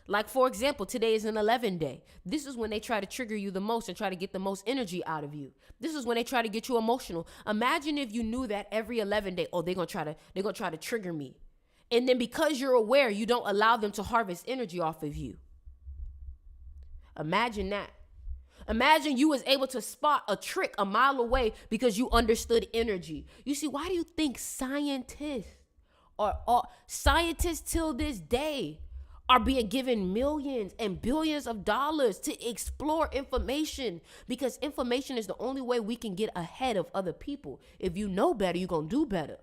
Like, for example, today is an 11 day. This is when they try to trigger you the most and try to get the most energy out of you. This is when they try to get you emotional. Imagine if you knew that every 11 day, they're going to try to trigger me. And then because you're aware, you don't allow them to harvest energy off of you. Imagine that. Imagine you was able to spot a trick a mile away because you understood energy. You see, why do you think scientists till this day are being given millions and billions of dollars to explore information? Because information is the only way we can get ahead of other people. If you know better, you're going to do better.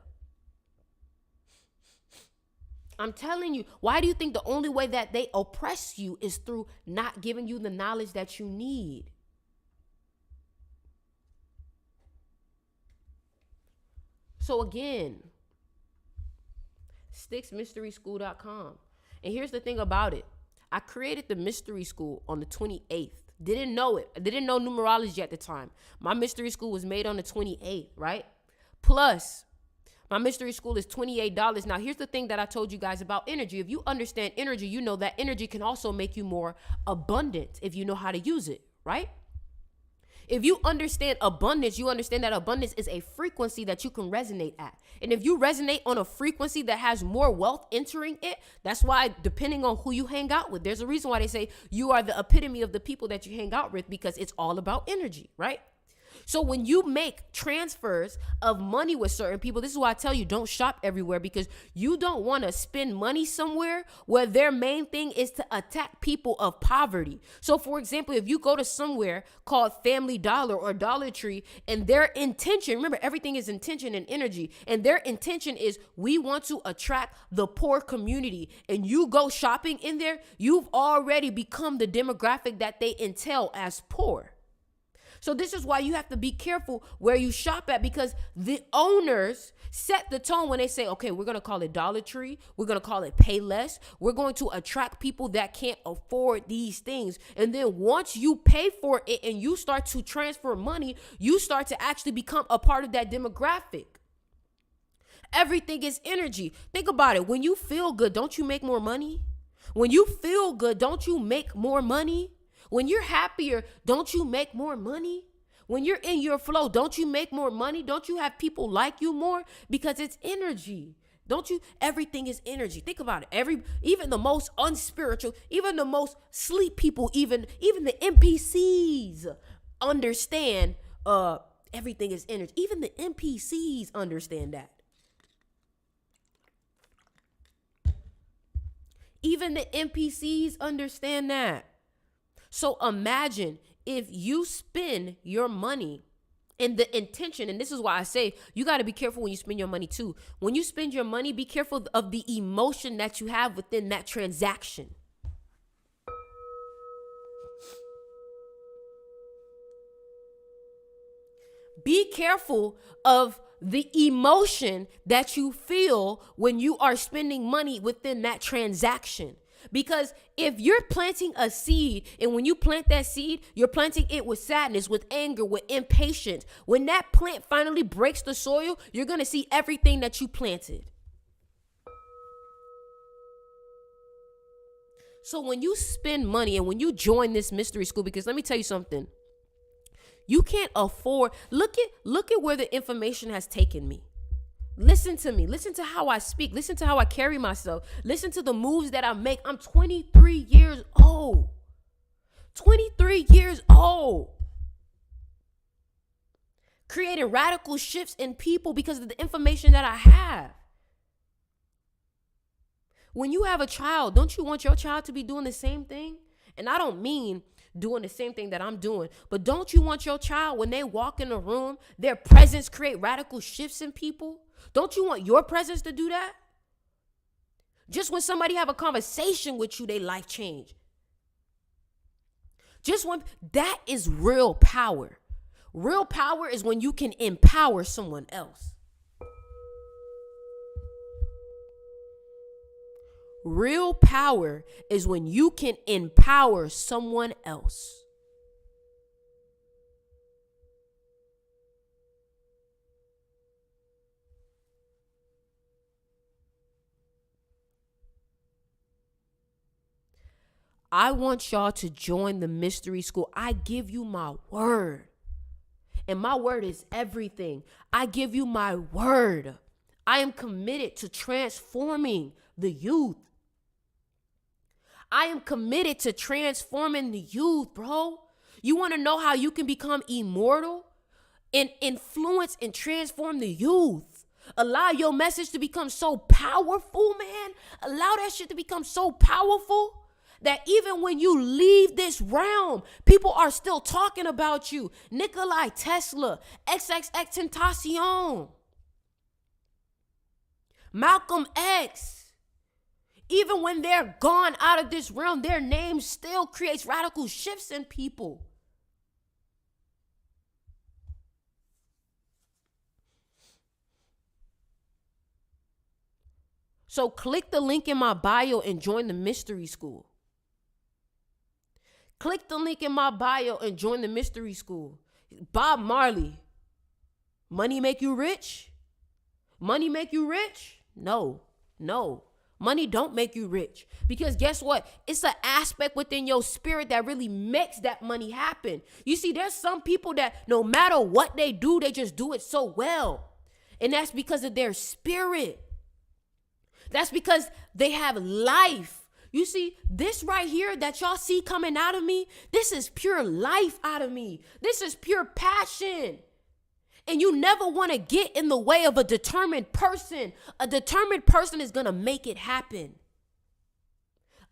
I'm telling you, why do you think the only way that they oppress you is through not giving you the knowledge that you need? So again, sticksmysteryschool.com. And here's the thing about it. I created the mystery school on the 28th. Didn't know it. I didn't know numerology at the time. My mystery school was made on the 28th, right? Plus, My mystery school is $28. Now, here's the thing that I told you guys about energy. If you understand energy, you know that energy can also make you more abundant if you know how to use it, right? If you understand abundance, you understand that abundance is a frequency that you can resonate at. And if you resonate on a frequency that has more wealth entering it, that's why, depending on who you hang out with, there's a reason why they say you are the epitome of the people that you hang out with, because it's all about energy, right? So when you make transfers of money with certain people, this is why I tell you, don't shop everywhere, because you don't want to spend money somewhere where their main thing is to attack people of poverty. So for example, if you go to somewhere called Family Dollar or Dollar Tree, and their intention, remember, everything is intention and energy, and their intention is we want to attract the poor community, and you go shopping in there, you've already become the demographic that they entail as poor. So this is why you have to be careful where you shop at, because the owners set the tone when they say, okay, we're going to call it Dollar Tree. We're going to call it Pay Less. We're going to attract people that can't afford these things. And then once you pay for it and you start to transfer money, you start to actually become a part of that demographic. Everything is energy. Think about it. When you feel good, don't you make more money? When you feel good, don't you make more money? When you're happier, don't you make more money? When you're in your flow, don't you make more money? Don't you have people like you more? Because it's energy. Don't you? Everything is energy. Think about it. Even the most unspiritual, even the most sleep people, even the NPCs understand everything is energy. Even the NPCs understand that. Even the NPCs understand that. So imagine if you spend your money in the intention, and this is why I say you got to be careful when you spend your money too. When you spend your money, be careful of the emotion that you have within that transaction. Be careful of the emotion that you feel when you are spending money within that transaction. Because if you're planting a seed, and when you plant that seed, you're planting it with sadness, with anger, with impatience. When that plant finally breaks the soil, you're going to see everything that you planted. So when you spend money and when you join this mystery school, because let me tell you something, you can't afford, look at where the information has taken me. Listen to me. Listen to how I speak. Listen to how I carry myself. Listen to the moves that I make. I'm 23 years old. 23 years old. Creating radical shifts in people because of the information that I have. When you have a child, don't you want your child to be doing the same thing? And I don't mean doing the same thing that I'm doing, but don't you want your child, when they walk in a room, their presence create radical shifts in people? Don't you want your presence to do that? Just when somebody have a conversation with you, they life change. That is real power. Real power is when you can empower someone else. Real power is when you can empower someone else. I want y'all to join the mystery school. I give you my word. And my word is everything. I give you my word. I am committed to transforming the youth. I am committed to transforming the youth, bro. You want to know how you can become immortal and influence and transform the youth? Allow your message to become so powerful, man. Allow that shit to become so powerful that even when you leave this realm, people are still talking about you. Nikola Tesla, XXXTentacion, Malcolm X. Even when they're gone out of this realm, their name still creates radical shifts in people. So click the link in my bio and join the mystery school. Click the link in my bio and join the mystery school. Bob Marley. Money make you rich? Money make you rich? No. Money don't make you rich. Because guess what? It's an aspect within your spirit that really makes that money happen. You see, there's some people that no matter what they do, they just do it so well. And that's because of their spirit. That's because they have life. You see, this right here that y'all see coming out of me, this is pure life out of me. This is pure passion. And you never want to get in the way of a determined person. A determined person is going to make it happen.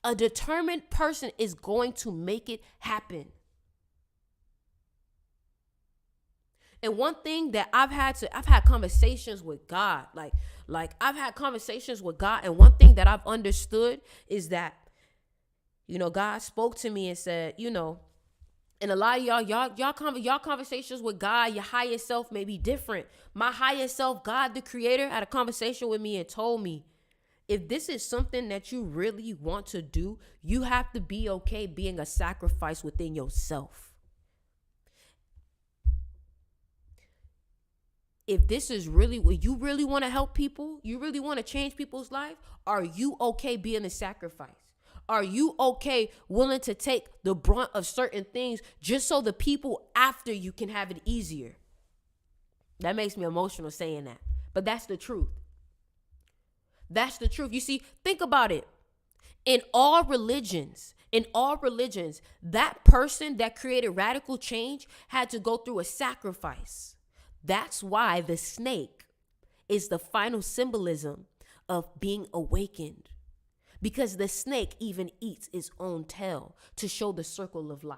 A determined person is going to make it happen. And one thing that I've had conversations with God, like I've had conversations with God. And one thing that I've understood is that, God spoke to me and said, and a lot of y'all conversations with God, your higher self may be different. My higher self, God, the creator, had a conversation with me and told me, if this is something that you really want to do, you have to be okay being a sacrifice within yourself. If this is really what you really want to help people, you really want to change people's life, are you okay being a sacrifice? Are you okay willing to take the brunt of certain things just so the people after you can have it easier? That makes me emotional saying that, but that's the truth. That's the truth. You see, think about it. In all religions, that person that created radical change had to go through a sacrifice. That's why the snake is the final symbolism of being awakened. Because the snake even eats its own tail to show the circle of life.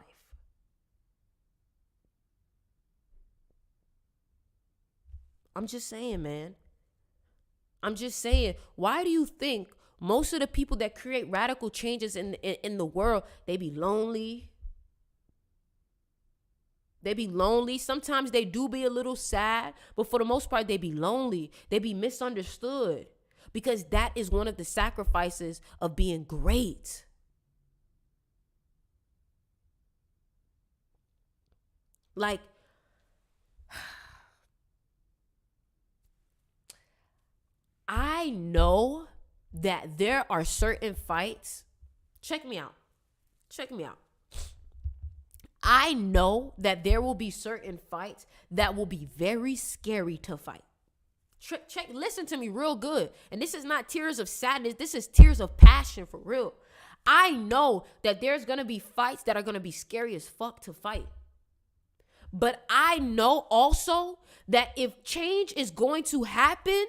I'm just saying, man. I'm just saying, why do you think most of the people that create radical changes in the world, they be lonely? They be lonely. Sometimes they do be a little sad, but for the most part, they be lonely. They be misunderstood. Because that is one of the sacrifices of being great. Like, I know that there are certain fights. Check me out. I know that there will be certain fights that will be very scary to fight. Listen to me real good. And this is not tears of sadness. This is tears of passion for real. I know that there's going to be fights that are going to be scary as fuck to fight. But I know also that if change is going to happen,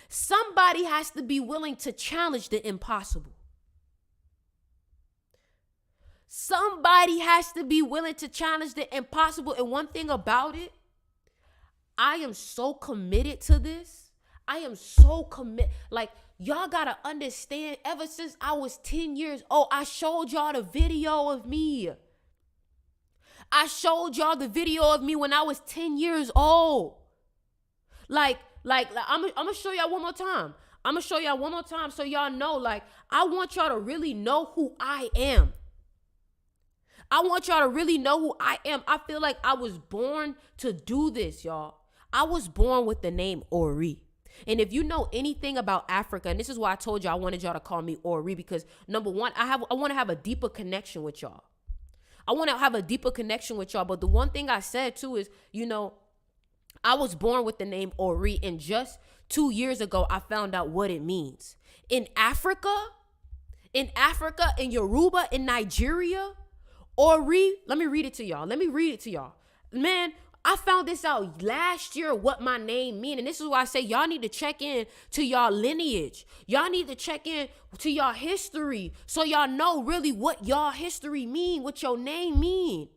somebody has to be willing to challenge the impossible. Somebody has to be willing to challenge the impossible. And one thing about it, I am so committed to this. I am so committed. Like, y'all got to understand, ever since I was 10 years old, I showed y'all the video of me. I showed y'all the video of me when I was 10 years old. Like I'm going to show y'all one more time. So y'all know, like, I want y'all to really know who I am. I want y'all to really know who I am. I feel like I was born to do this, y'all. I was born with the name Ori. And if you know anything about Africa, and this is why I told you I wanted y'all to call me Ori, because number one, I want to have a deeper connection with y'all. But the one thing I said too is, I was born with the name Ori, and just 2 years ago, I found out what it means. In Africa, in Yoruba, in Nigeria, Ori, let me read it to y'all. Man, I found this out last year, what my name mean. And this is why I say y'all need to check in to y'all lineage. Y'all need to check in to y'all history so y'all know really what y'all history mean, what your name mean.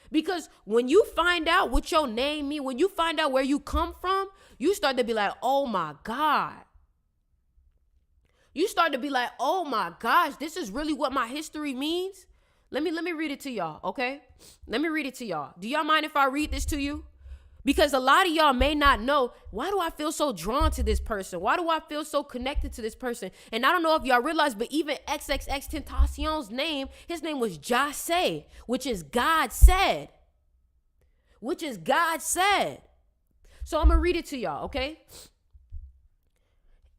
Because when you find out what your name mean, when you find out where you come from, you start to be like, oh my God. You start to be like, oh my gosh, this is really what my history means. Let me read it to y'all, okay? Let me read it to y'all. Do y'all mind if I read this to you? Because a lot of y'all may not know, why do I feel so drawn to this person? Why do I feel so connected to this person? And I don't know if y'all realize, but even XXX Tentacion's name, his name was Jase, which is God said. So I'm going to read it to y'all, okay?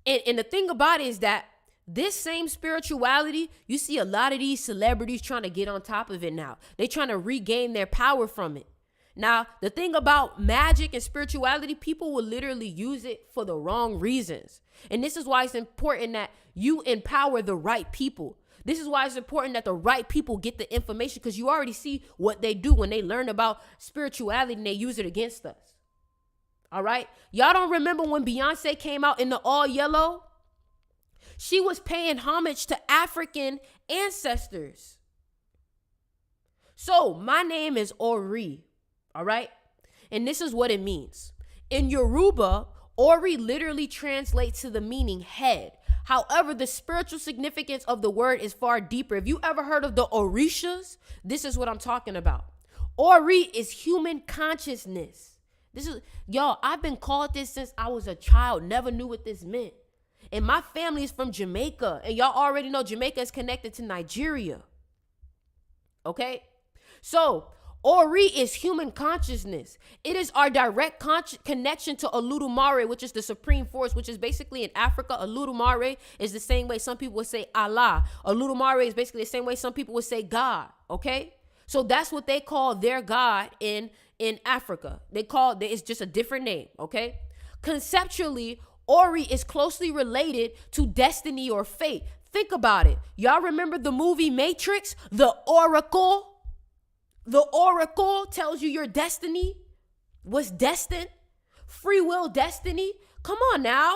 And the thing about it is that this same spirituality, you see a lot of these celebrities trying to get on top of it now. They trying to regain their power from it. Now, the thing about magic and spirituality, people will literally use it for the wrong reasons. And this is why it's important that you empower the right people. This is why it's important that the right people get the information, because you already see what they do when they learn about spirituality and they use it against us. All right? Y'all don't remember when Beyonce came out in the all yellow? She was paying homage to African ancestors. So my name is Ori. All right? And this is what it means. In Yoruba, Ori literally translates to the meaning head. However, the spiritual significance of the word is far deeper. If you ever heard of the Orishas, this is what I'm talking about. Ori is human consciousness. Y'all, I've been called this since I was a child. Never knew what this meant. And my family is from Jamaica. And y'all already know Jamaica is connected to Nigeria. Okay? So, Ori is human consciousness. It is our direct connection to Oludumare, which is the supreme force, which is basically in Africa. Oludumare is the same way some people would say Allah. Oludumare is basically the same way some people would say God. Okay? So that's what they call their God in Africa. It's just a different name. Okay? Conceptually, Ori is closely related to destiny or fate. Think about it. Y'all remember the movie Matrix? The Oracle? The Oracle tells you your destiny was destined. Free will destiny. Come on now.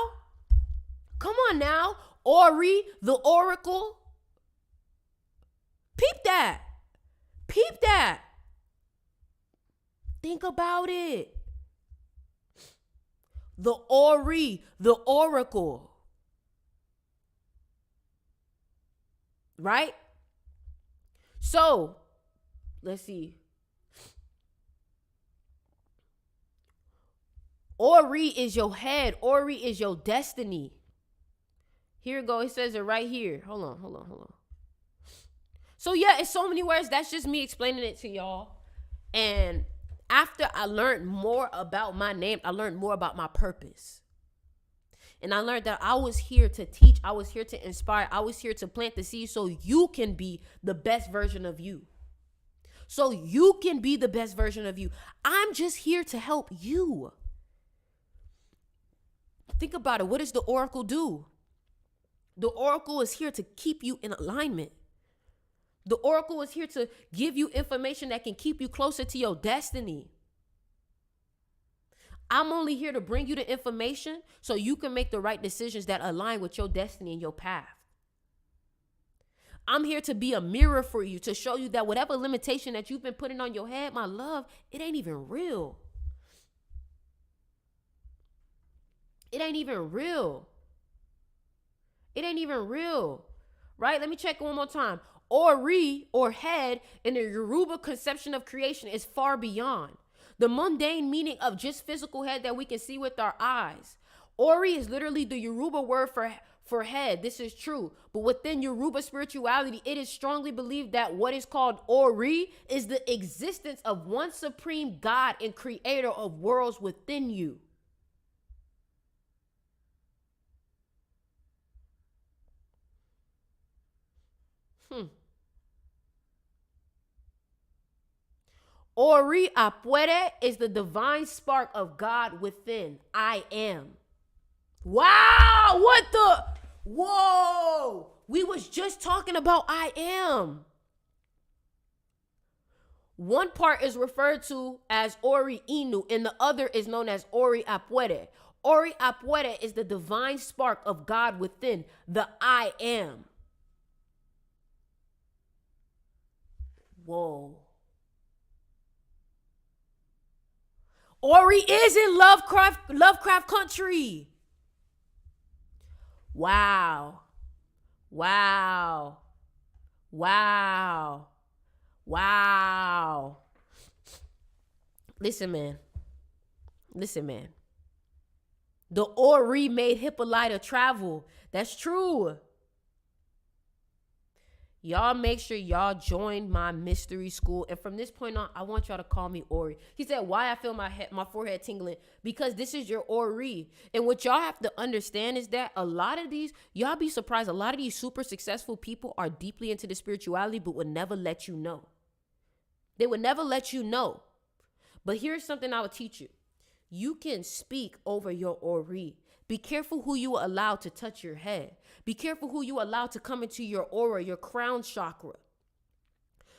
Come on now. Ori, the Oracle. Peep that. Peep that. Think about it. The Ori, the Oracle. Right? So, let's see. Ori is your head. Ori is your destiny. Here it go. It says it right here. Hold on. So yeah, it's so many words. That's just me explaining it to y'all. And after I learned more about my name, I learned more about my purpose. And I learned that I was here to teach. I was here to inspire. I was here to plant the seed so you can be the best version of you. So you can be the best version of you. I'm just here to help you. Think about it. What does the Oracle do? The Oracle is here to keep you in alignment. The Oracle is here to give you information that can keep you closer to your destiny. I'm only here to bring you the information so you can make the right decisions that align with your destiny and your path. I'm here to be a mirror for you, to show you that whatever limitation that you've been putting on your head, my love, it ain't even real. It ain't even real. It ain't even real. Right? Let me check it one more time. Ori, or head, in the Yoruba conception of creation is far beyond the mundane meaning of just physical head that we can see with our eyes. Ori is literally the Yoruba word for head. This is true. But within Yoruba spirituality, it is strongly believed that what is called Ori is the existence of one supreme God and creator of worlds within you. Ori Apuere is the divine spark of God within. I am. Wow, what the? Whoa, we was just talking about I am. One part is referred to as Ori Inu and the other is known as Ori Apuere. Ori Apuere is the divine spark of God within, the I am. Whoa. Ori is in Lovecraft country. Wow. Wow. Wow. Wow. Listen, man. The Ori made Hippolyta travel. That's true. Y'all make sure y'all join my mystery school. And from this point on, I want y'all to call me Ori. He said, why I feel my forehead tingling? Because this is your Ori. And what y'all have to understand is that a lot of these, y'all be surprised, a lot of these super successful people are deeply into the spirituality, but would never let you know. They would never let you know. But here's something I will teach you. You can speak over your Ori. Be careful who you allow to touch your head. Be careful who you allow to come into your aura, your crown chakra.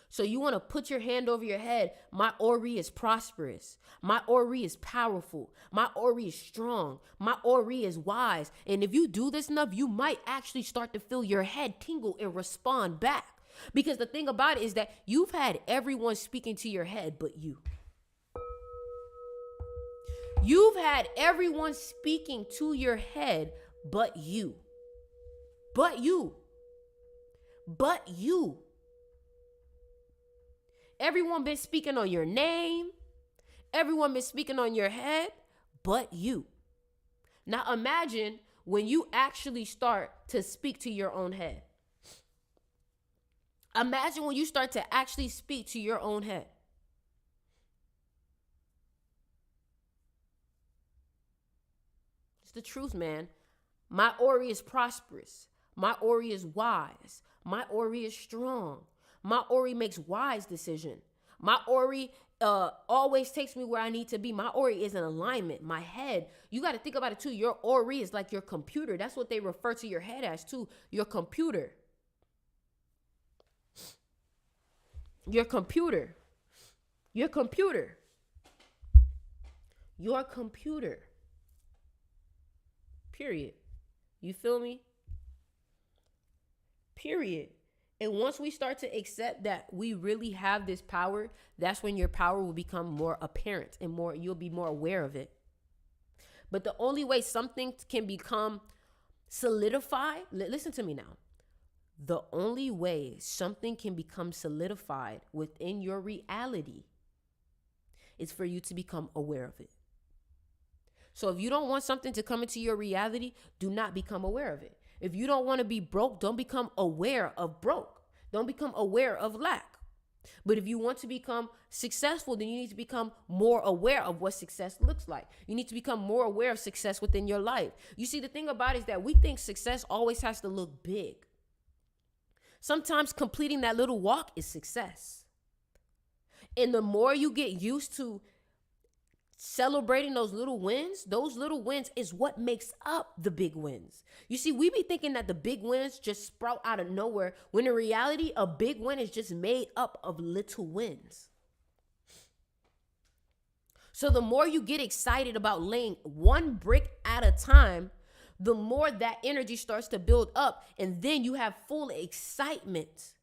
So you want to put your hand over your head. My Ori is prosperous. My Ori is powerful. My Ori is strong. My Ori is wise. And if you do this enough, you might actually start to feel your head tingle and respond back. Because the thing about it is that you've had everyone speaking to your head but you. You've had everyone speaking to your head but you. But you. But you. Everyone been speaking on your name. Everyone been speaking on your head but you. Now imagine when you actually start to speak to your own head. Imagine when you start to actually speak to your own head. It's the truth, man. My Ori is prosperous. My Ori is wise. My Ori is strong. My Ori makes wise decisions. My Ori always takes me where I need to be. My Ori is in alignment. My head, you got to think about it too. Your Ori is like your computer. That's what they refer to your head as too. Your computer. Your computer. Your computer. Your computer. Period. You feel me? Period. And once we start to accept that we really have this power, that's when your power will become more apparent and more, you'll be more aware of it. But the only way something can become solidified, listen to me now. The only way something can become solidified within your reality is for you to become aware of it. So if you don't want something to come into your reality, do not become aware of it. If you don't want to be broke, don't become aware of broke. Don't become aware of lack. But if you want to become successful, then you need to become more aware of what success looks like. You need to become more aware of success within your life. You see, the thing about it is that we think success always has to look big. Sometimes completing that little walk is success. And the more you get used to celebrating those little wins is what makes up the big wins. You see, we be thinking that the big wins just sprout out of nowhere, when in reality, a big win is just made up of little wins. So the more you get excited about laying one brick at a time, the more that energy starts to build up, and then you have full excitement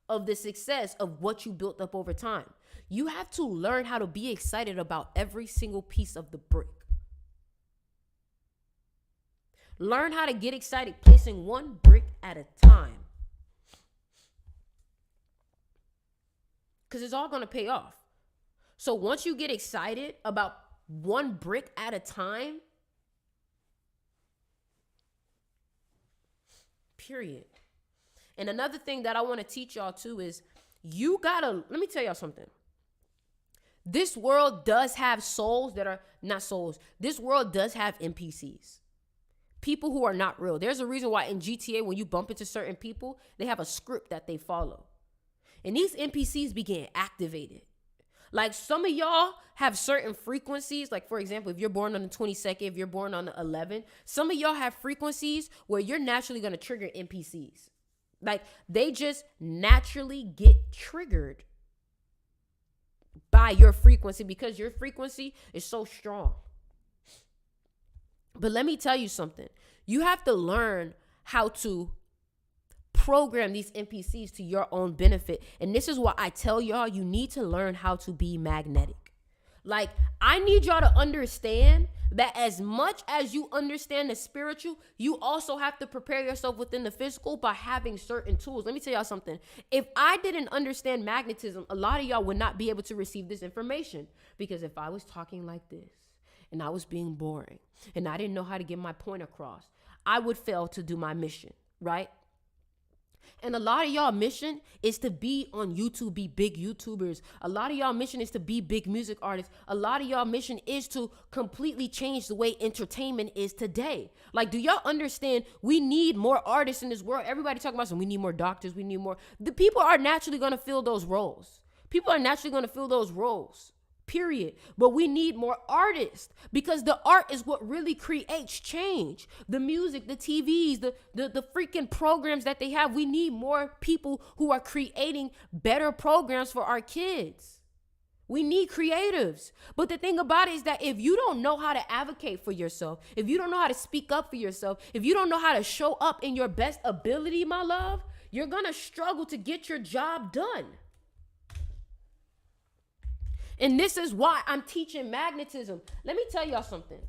of the success of what you built up over time. You have to learn how to be excited about every single piece of the brick. Learn how to get excited placing one brick at a time. Because it's all going to pay off. So once you get excited about one brick at a time, period. And another thing that I want to teach y'all too is let me tell y'all something. This world does have souls that are not souls. This world does have NPCs. People who are not real. There's a reason why in GTA, when you bump into certain people, they have a script that they follow. And these NPCs be getting activated. Like some of y'all have certain frequencies. Like for example, if you're born on the 22nd, if you're born on the 11th, some of y'all have frequencies where you're naturally going to trigger NPCs. Like they just naturally get triggered by your frequency because your frequency is so strong. But let me tell you something. You have to learn how to program these NPCs to your own benefit. And this is why I tell y'all, you need to learn how to be magnetic. Like, I need y'all to understand that as much as you understand the spiritual, you also have to prepare yourself within the physical by having certain tools. Let me tell y'all something. If I didn't understand magnetism, a lot of y'all would not be able to receive this information. Because if I was talking like this and I was being boring and I didn't know how to get my point across, I would fail to do my mission, right? And a lot of y'all mission is to be on YouTube, be big YouTubers. A lot of y'all mission is to be big music artists. A lot of y'all mission is to completely change the way entertainment is today. Like, do y'all understand we need more artists in this world? Everybody talking about we need more doctors, we need more. The people are naturally going to fill those roles. People are naturally going to fill those roles. Period. But we need more artists because the art is what really creates change. The music, the TVs, the freaking programs that they have. We need more people who are creating better programs for our kids. We need creatives. But the thing about it is that if you don't know how to advocate for yourself, if you don't know how to speak up for yourself, if you don't know how to show up in your best ability, my love, you're going to struggle to get your job done. And this is why I'm teaching magnetism. Let me tell y'all something.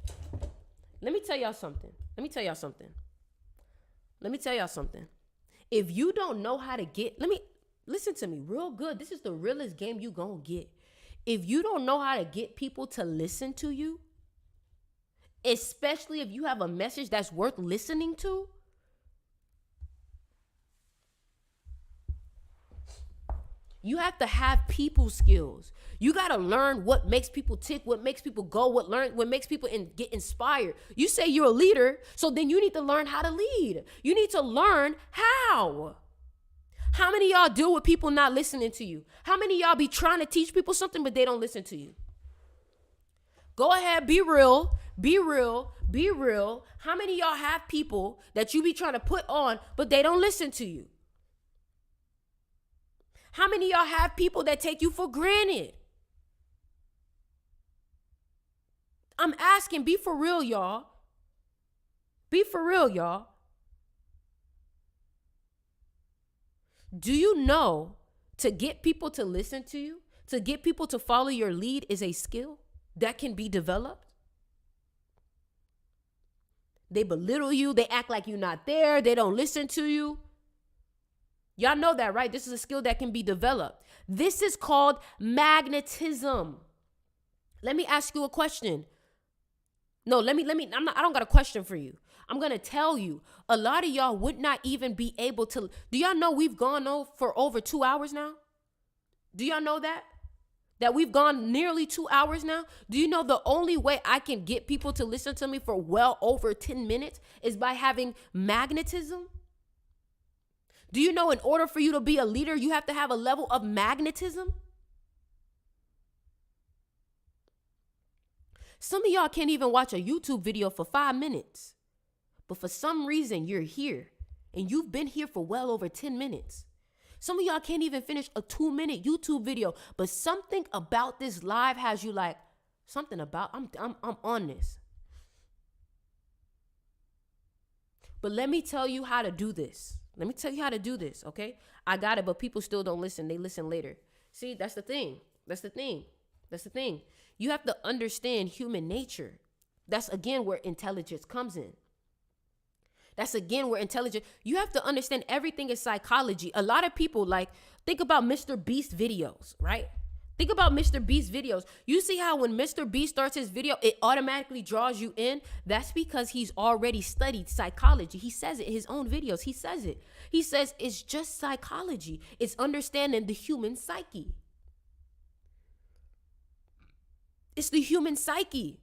If you don't know how to listen to me real good. This is the realest game you gonna get. If you don't know how to get people to listen to you, especially if you have a message that's worth listening to, you have to have people skills. You got to learn what makes people tick, what makes people go, what makes people get inspired. You say you're a leader, so then you need to learn how to lead. You need to learn how. How many of y'all deal with people not listening to you? How many of y'all be trying to teach people something, but they don't listen to you? Go ahead, be real. How many of y'all have people that you be trying to put on, but they don't listen to you? How many of y'all have people that take you for granted? I'm asking, be for real, y'all. Be for real, y'all. Do you know to get people to listen to you, to get people to follow your lead is a skill that can be developed? They belittle you. They act like you're not there. They don't listen to you. Y'all know that, right? This is a skill that can be developed. This is called magnetism. Let me ask you a question. No, I don't got a question for you. I'm going to tell you, a lot of y'all would not even be able to. Do y'all know we've gone for over 2 hours now? Do y'all know that? That we've gone nearly 2 hours now? Do you know the only way I can get people to listen to me for well over 10 minutes is by having magnetism? Do you know in order for you to be a leader, you have to have a level of magnetism? Some of y'all can't even watch a YouTube video for 5 minutes. But for some reason, you're here. And you've been here for well over 10 minutes. Some of y'all can't even finish a 2-minute YouTube video. But something about this live has you like, I'm on this. But let me tell you how to do this. Okay? I got it, but people still don't listen. They listen later. See, that's the thing. You have to understand human nature. That's, again, where intelligence comes in. You have to understand everything is psychology. A lot of people, think about Mr. Beast videos, right? Think about Mr. Beast videos. You see how when Mr. Beast starts his video, it automatically draws you in? That's because he's already studied psychology. He says it in his own videos. He says it. He says it's just psychology. It's understanding the human psyche. It's the human psyche.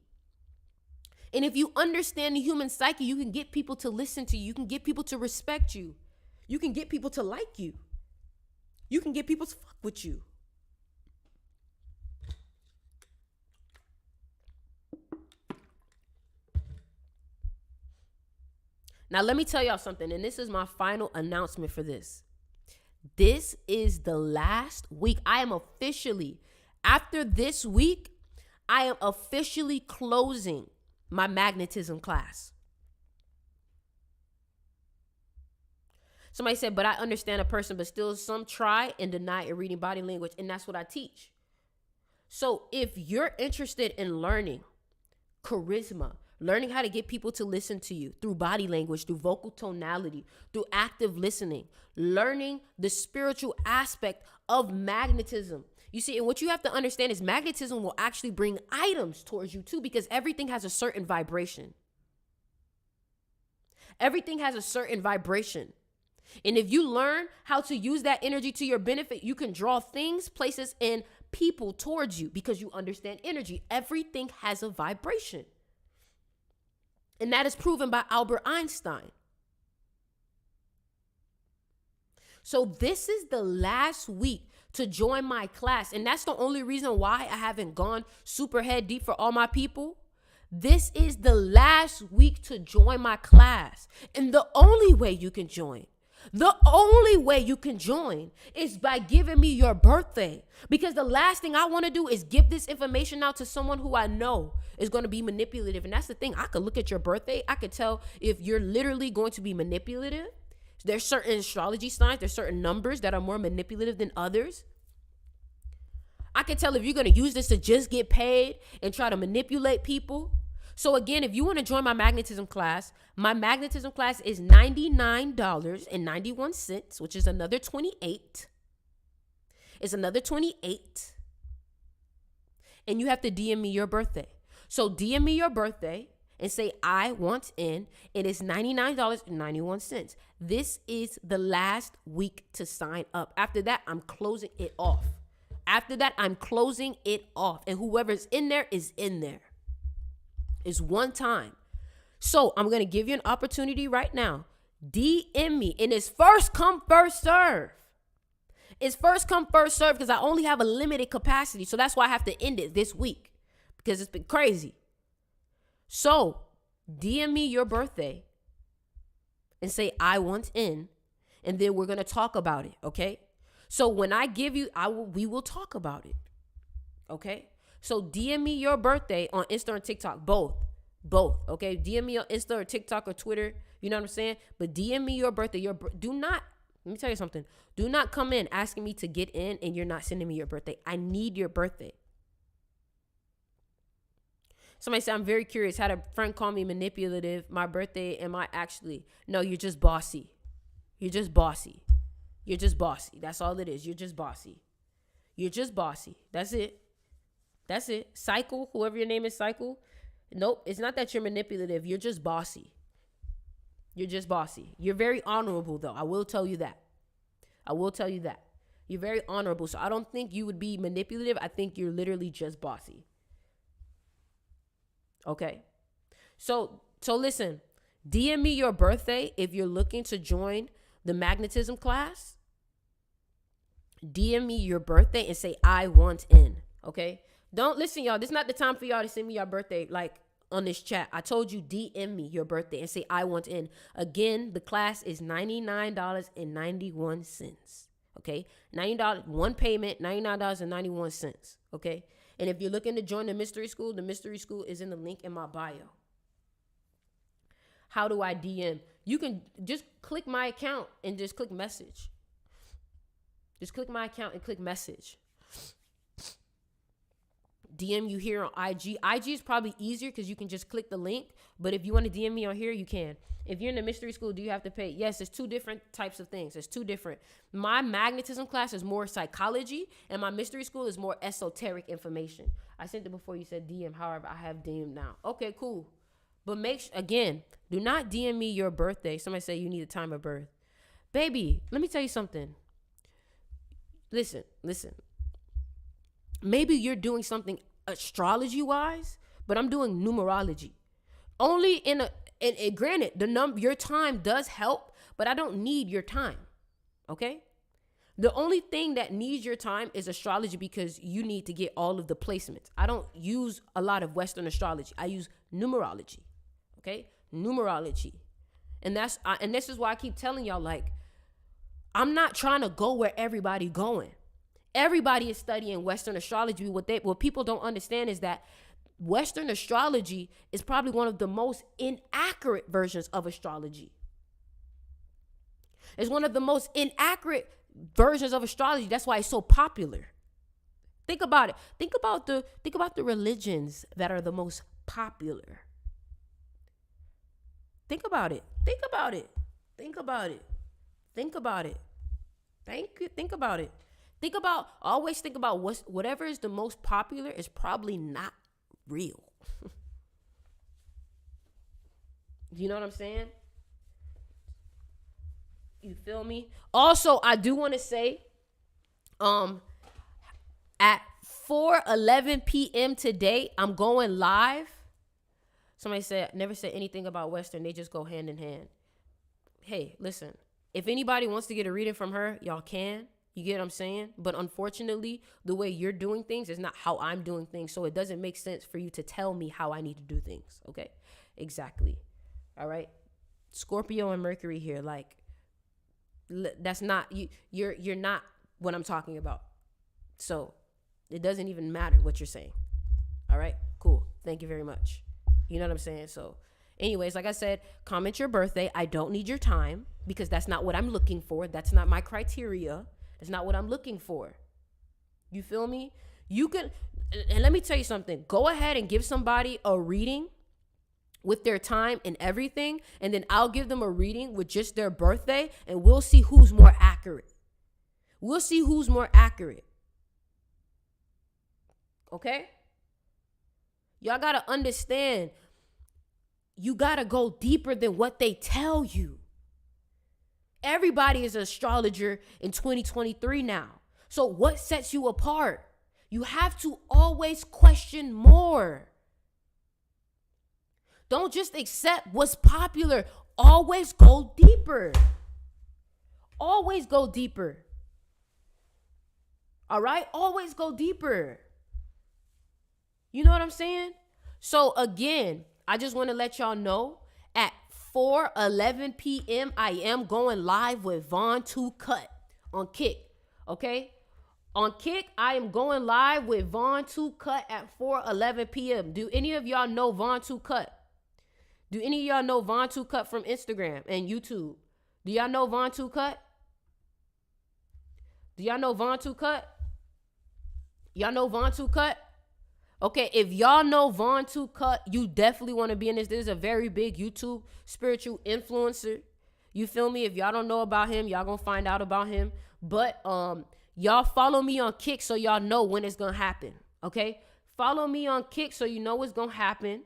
And if you understand the human psyche, you can get people to listen to you. You can get people to respect you. You can get people to like you. You can get people to fuck with you. Now, let me tell y'all something, and this is my final announcement for this. This is the last week. After this week, I am officially closing my magnetism class. Somebody said, but I understand a person, but still some try and deny in reading body language, and that's what I teach. So if you're interested in learning charisma, learning how to get people to listen to you through body language, through vocal tonality, through active listening, learning the spiritual aspect of magnetism. You see, and what you have to understand is magnetism will actually bring items towards you too, because everything has a certain vibration. And if you learn how to use that energy to your benefit, you can draw things, places, and people towards you because you understand energy. Everything has a vibration. And that is proven by Albert Einstein. So this is the last week to join my class. And that's the only reason why I haven't gone super head deep for all my people. This is the last week to join my class. And the only way you can join is by giving me your birthday. Because the last thing I want to do is give this information out to someone who I know is going to be manipulative. And that's the thing. I could look at your birthday. I could tell if you're literally going to be manipulative. There's certain astrology signs. There's certain numbers that are more manipulative than others. I can tell if you're going to use this to just get paid and try to manipulate people. So again, if you want to join my magnetism class is $99.91, which is another 28. It's another 28. And you have to DM me your birthday. So DM me your birthday and say, I want in. It is $99.91. This is the last week to sign up. After that, I'm closing it off. And whoever's in there is in there. It's one time. So I'm going to give you an opportunity right now. DM me. And it's first come, first serve. It's first come, first serve because I only have a limited capacity. So that's why I have to end it this week because it's been crazy. So DM me your birthday and say, I want in. And then we're going to talk about it. Okay. So when I give you, we will talk about it. Okay. So DM me your birthday on Insta and TikTok, both, okay? DM me on Insta or TikTok or Twitter, you know what I'm saying? But DM me your birthday. Let me tell you something. Do not come in asking me to get in and you're not sending me your birthday. I need your birthday. Somebody said, I'm very curious. Had a friend call me manipulative. My birthday, am I actually? No, you're just bossy. That's all it is. You're just bossy. That's it. Cycle, whoever your name is, Cycle. Nope, it's not that you're manipulative. You're just bossy. You're very honorable, though. I will tell you that. You're very honorable. So I don't think you would be manipulative. I think you're literally just bossy. Okay. So listen, DM me your birthday if you're looking to join the magnetism class. DM me your birthday and say, I want in. Okay. Don't listen, y'all. This is not the time for y'all to send me your birthday like on this chat. I told you DM me your birthday and say I want in. Again, the class is $99.91. Okay? $90, one payment, $99.91. Okay? And if you're looking to join the mystery school is in the link in my bio. How do I DM? You can just click my account and just click message. Just click my account and click message. DM you here on IG. IG is probably easier because you can just click the link. But if you want to DM me on here, you can. If you're in the mystery school, do you have to pay? Yes, it's two different types of things. It's two different. My magnetism class is more psychology, and my mystery school is more esoteric information. I sent it before you said DM. However, I have DM now. Okay, cool. But again, do not DM me your birthday. Somebody say you need a time of birth. Baby, let me tell you something. Listen. Maybe you're doing something astrology-wise, but I'm doing numerology. Only and granted, your time does help, but I don't need your time. Okay? The only thing that needs your time is astrology because you need to get all of the placements. I don't use a lot of Western astrology. I use numerology. Okay? Numerology. And this is why I keep telling y'all, like, I'm not trying to go where everybody going. Everybody is studying Western astrology. What people don't understand is that Western astrology is probably one of the most inaccurate versions of astrology. It's one of the most inaccurate versions of astrology. That's why it's so popular. Think about it. Think about the religions that are the most popular. Think about it. Always think about whatever is the most popular is probably not real. You know what I'm saying? You feel me? Also, I do want to say, at 4:11 p.m. today, I'm going live. Somebody said, never said anything about Western. They just go hand in hand. Hey, listen. If anybody wants to get a reading from her, y'all can. You get what I'm saying? But unfortunately, the way you're doing things is not how I'm doing things. So it doesn't make sense for you to tell me how I need to do things. Okay? Exactly. All right? Scorpio and Mercury here. Like, that's not, you're not what I'm talking about. So it doesn't even matter what you're saying. All right? Cool. Thank you very much. You know what I'm saying? So anyways, like I said, comment your birthday. I don't need your time because that's not what I'm looking for. That's not my criteria. It's not what I'm looking for. You feel me? You can, and let me tell you something. Go ahead and give somebody a reading with their time and everything, and then I'll give them a reading with just their birthday, and we'll see who's more accurate. We'll see who's more accurate. Okay? Y'all gotta understand, you gotta go deeper than what they tell you. Everybody is an astrologer in 2023 now. So what sets you apart? You have to always question more. Don't just accept what's popular. Always go deeper. Always go deeper. All right? Always go deeper. You know what I'm saying? So again, I just want to let y'all know at 4:11 p.m. I am going live with Von 2 Cut on Kick. Okay? On Kick, I am going live with Von 2 Cut at 4:11 p.m. Do any of y'all know Von 2 Cut? Do any of y'all know Von 2 Cut from Instagram and YouTube? Do y'all know Von 2 Cut? Do y'all know Von 2 Cut? Y'all know Von 2 Cut? Okay, if y'all know Von 2 Cut, you definitely want to be in this. This is a very big YouTube spiritual influencer. You feel me? If y'all don't know about him, y'all gonna find out about him. But y'all follow me on Kick so y'all know when it's gonna happen. Okay? Follow me on Kick so you know what's gonna happen.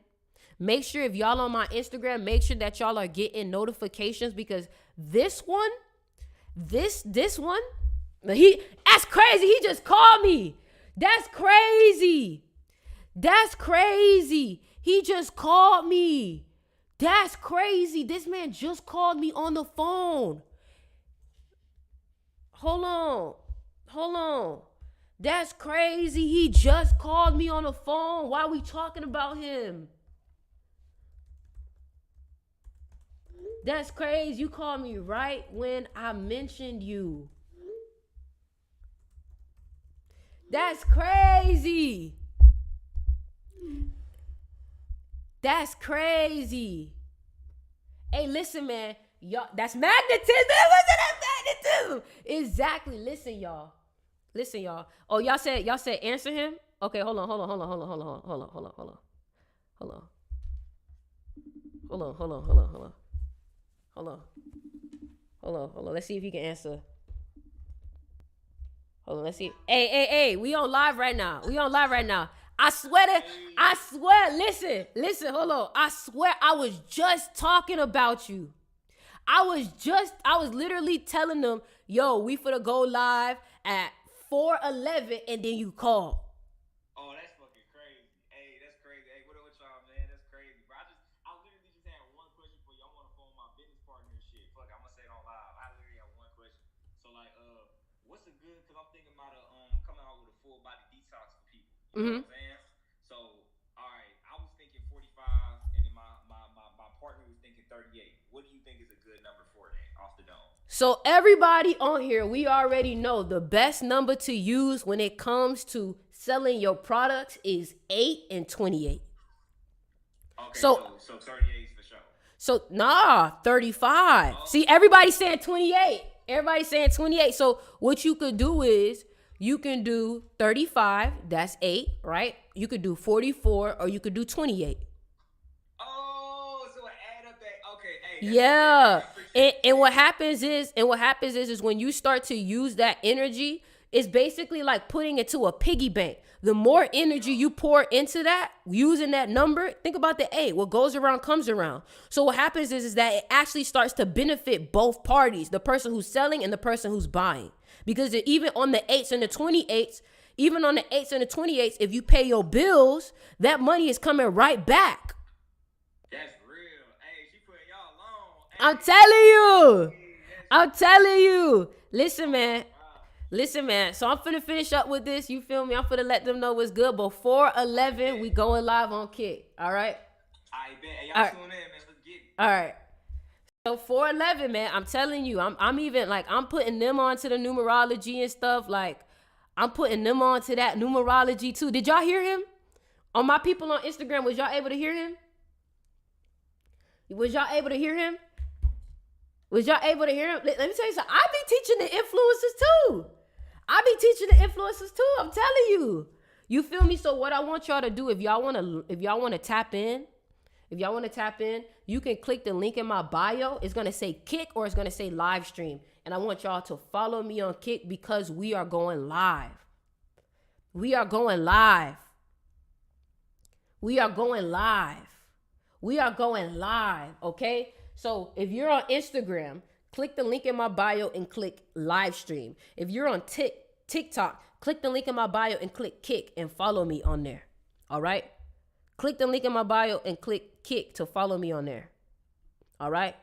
Make sure if y'all on my Instagram, make sure that y'all are getting notifications because this one, that's crazy. He just called me. That's crazy. That's crazy. He just called me. That's crazy. This man just called me on the phone. Hold on. That's crazy. He just called me on the phone. Why are we talking about him? That's crazy. You called me right when I mentioned you. That's crazy. That's crazy. Hey, listen, man. Y'all, that's magnetism. Listen, that's magnetism. Exactly. Listen, y'all. Oh, y'all said answer him? Okay, hold on. Let's see if he can answer. Hold on, let's see. Hey, we on live right now. I swear, listen, hold on. I swear I was just talking about you. I was literally telling them, yo, we finna go live at 4:11 and then you call. Oh, that's fucking crazy. Hey, that's crazy. Hey, what up with y'all, man? That's crazy, bro. I literally just had one question for you. I want to phone my business partner and shit. Fuck, I'm gonna say it on live. I literally have one question. So like, what's a good? Cause I'm thinking about coming out with a full body detox for people. You know what I'm saying? So, all right, I was thinking 45, and then my partner was thinking 38. What do you think is a good number for that off the dome? So everybody on here, we already know the best number to use when it comes to selling your products is 8 and 28. Okay, so 38 is for sure. So 35. Oh. See, everybody's saying 28. So what you could do is you can do 35, that's 8, right? You could do 44 or you could do 28. Oh, so I add up that. Okay, hey. Yeah. And what happens is when you start to use that energy, it's basically like putting it to a piggy bank. the more energy you pour into that, using that number, think about the 8. What goes around comes around. So what happens is that it actually starts to benefit both parties, the person who's selling and the person who's buying. Because even on the 8s and the 28s, even on the 8s and the 28s, if you pay your bills, that money is coming right back. That's real. Hey, she putting y'all on. Hey, I'm telling you. I'm telling you. Listen, man. Listen, man. So I'm finna finish up with this. You feel me? I'm finna let them know what's good. Before 11, we going live on Kick. All right? I bet. Hey, y'all tune in, man. Let's get it. All right. So 411, man, I'm telling you, I'm even like, I'm putting them onto the numerology and stuff. Like, I'm putting them onto that numerology too. Did y'all hear him? On my people on Instagram, was y'all able to hear him? Was y'all able to hear him? Was y'all able to hear him? Let me tell you something. I be teaching the influencers too. I'm telling you. You feel me? So what I want y'all to do, if y'all want to tap in, you can click the link in my bio. It's going to say Kick or it's going to say live stream. And I want y'all to follow me on Kick because we are going live. We are going live. Okay? So if you're on Instagram, click the link in my bio and click live stream. If you're on TikTok, click the link in my bio and click Kick and follow me on there. All right? Click the link in my bio and click Kick to follow me on there. All right?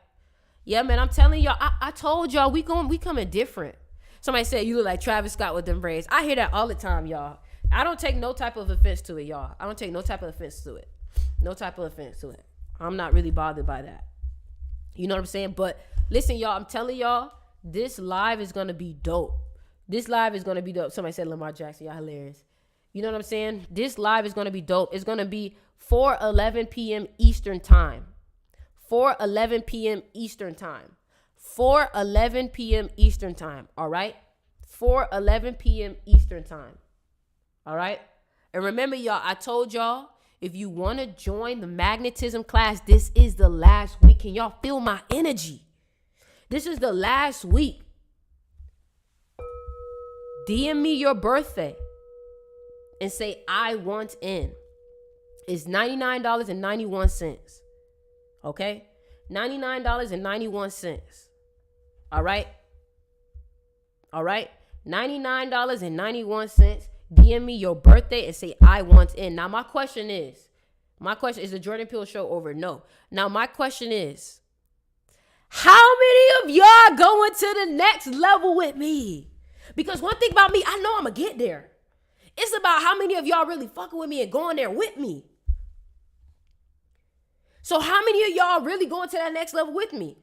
Yeah, man, I'm telling y'all, I told y'all we coming different. Somebody said you look like Travis Scott with them braids. I hear that all the time, y'all. I don't take no type of offense to it, y'all. I'm not really bothered by that. You know what I'm saying? But listen, y'all, I'm telling y'all, this live is going to be dope. Somebody said Lamar Jackson. Y'all hilarious. You know what I'm saying? This live is going to be dope. It's going to be 4:11 p.m. Eastern time. 4:11 p.m. Eastern time. 4:11 p.m. Eastern time. All right? 4:11 p.m. Eastern time. All right? And remember, y'all, I told y'all, if you want to join the magnetism class, this is the last week. Can y'all feel my energy? This is the last week. DM me your birthday and say, I want in. It's $99.91. Okay? $99.91. All right? All right? $99.91. DM me your birthday and say, I want in. Now, my question is the Jordan Peele show over? No. Now, my question is, how many of y'all going to the next level with me? Because one thing about me, I know I'm going to get there. It's about how many of y'all really fucking with me and going there with me. So how many of y'all really going to that next level with me?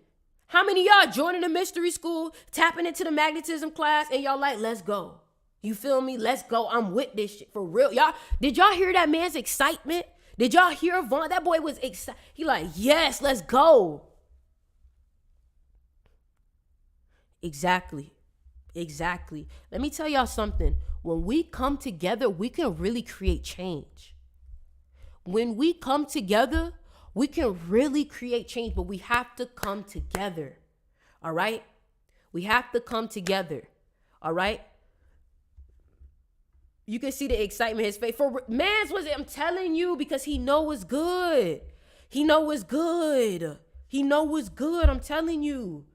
How many of y'all joining the mystery school, tapping into the magnetism class, and y'all like, let's go? You feel me? Let's go. I'm with this shit for real. Y'all, did y'all hear that man's excitement? Did y'all hear Vaughn? That boy was excited. He like, yes, let's go. Exactly. Let me tell y'all something. When we come together, we can really create change. When we come together, we can really create change, but we have to come together. All right? We have to come together. All right? You can see the excitement in his face. For man's was it? I'm telling you, because he know what's good. I'm telling you.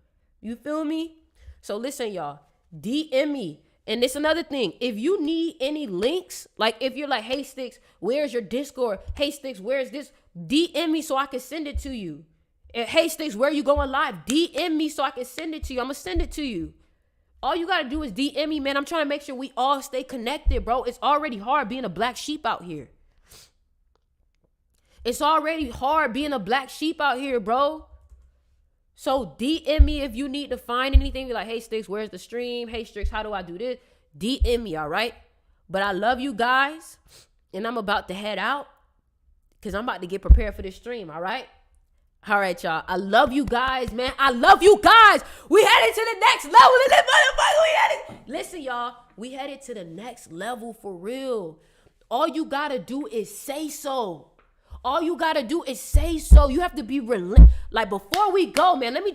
You feel me? So listen, y'all. DM me. And it's another thing. If you need any links, like if you're like, hey, Sticks, where's your Discord? Hey, Sticks, where's this? DM me so I can send it to you. And, hey, Sticks, where are you going live? DM me so I can send it to you. I'm going to send it to you. All you got to do is DM me, man. I'm trying to make sure we all stay connected, bro. It's already hard being a black sheep out here. Bro. So DM me if you need to find anything. Be like, hey, Sticks, where's the stream? Hey, Sticks, how do I do this? DM me, all right? But I love you guys, and I'm about to head out because I'm about to get prepared for this stream, all right? All right, y'all. I love you guys, man. I love you guys. We headed to the next level in this motherfucker. Listen, y'all. We headed to the next level for real. All you got to do is say so. You have to be relentless. Like, before we go, man, let me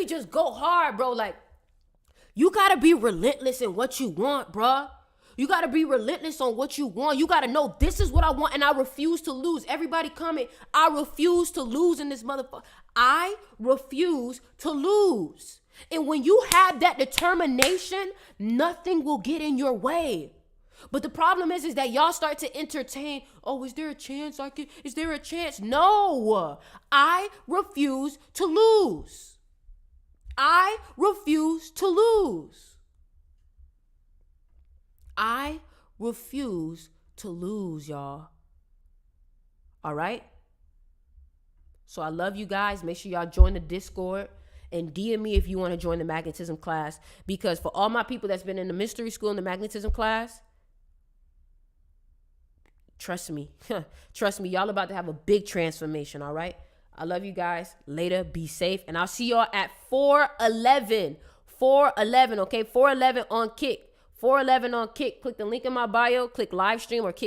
just go hard, bro. Like, you got to be relentless in what you want, bro. You got to be relentless on what you want. You got to know this is what I want and I refuse to lose. Everybody comment, I refuse to lose in this motherfucker. I refuse to lose. And when you have that determination, nothing will get in your way. But the problem is that y'all start to entertain, oh, is there a chance I can, is there a chance? No, I refuse to lose. I refuse to lose. I refuse to lose, y'all. All right? So I love you guys. Make sure y'all join the Discord and DM me if you want to join the magnetism class. Because for all my people that's been in the mystery school and the magnetism class, trust me, y'all about to have a big transformation, all right? I love you guys. Later, be safe. And I'll see y'all at 4/11. 4/11, okay? 4/11 on Kick. 4/11 on Kick. Click the link in my bio, click live stream or click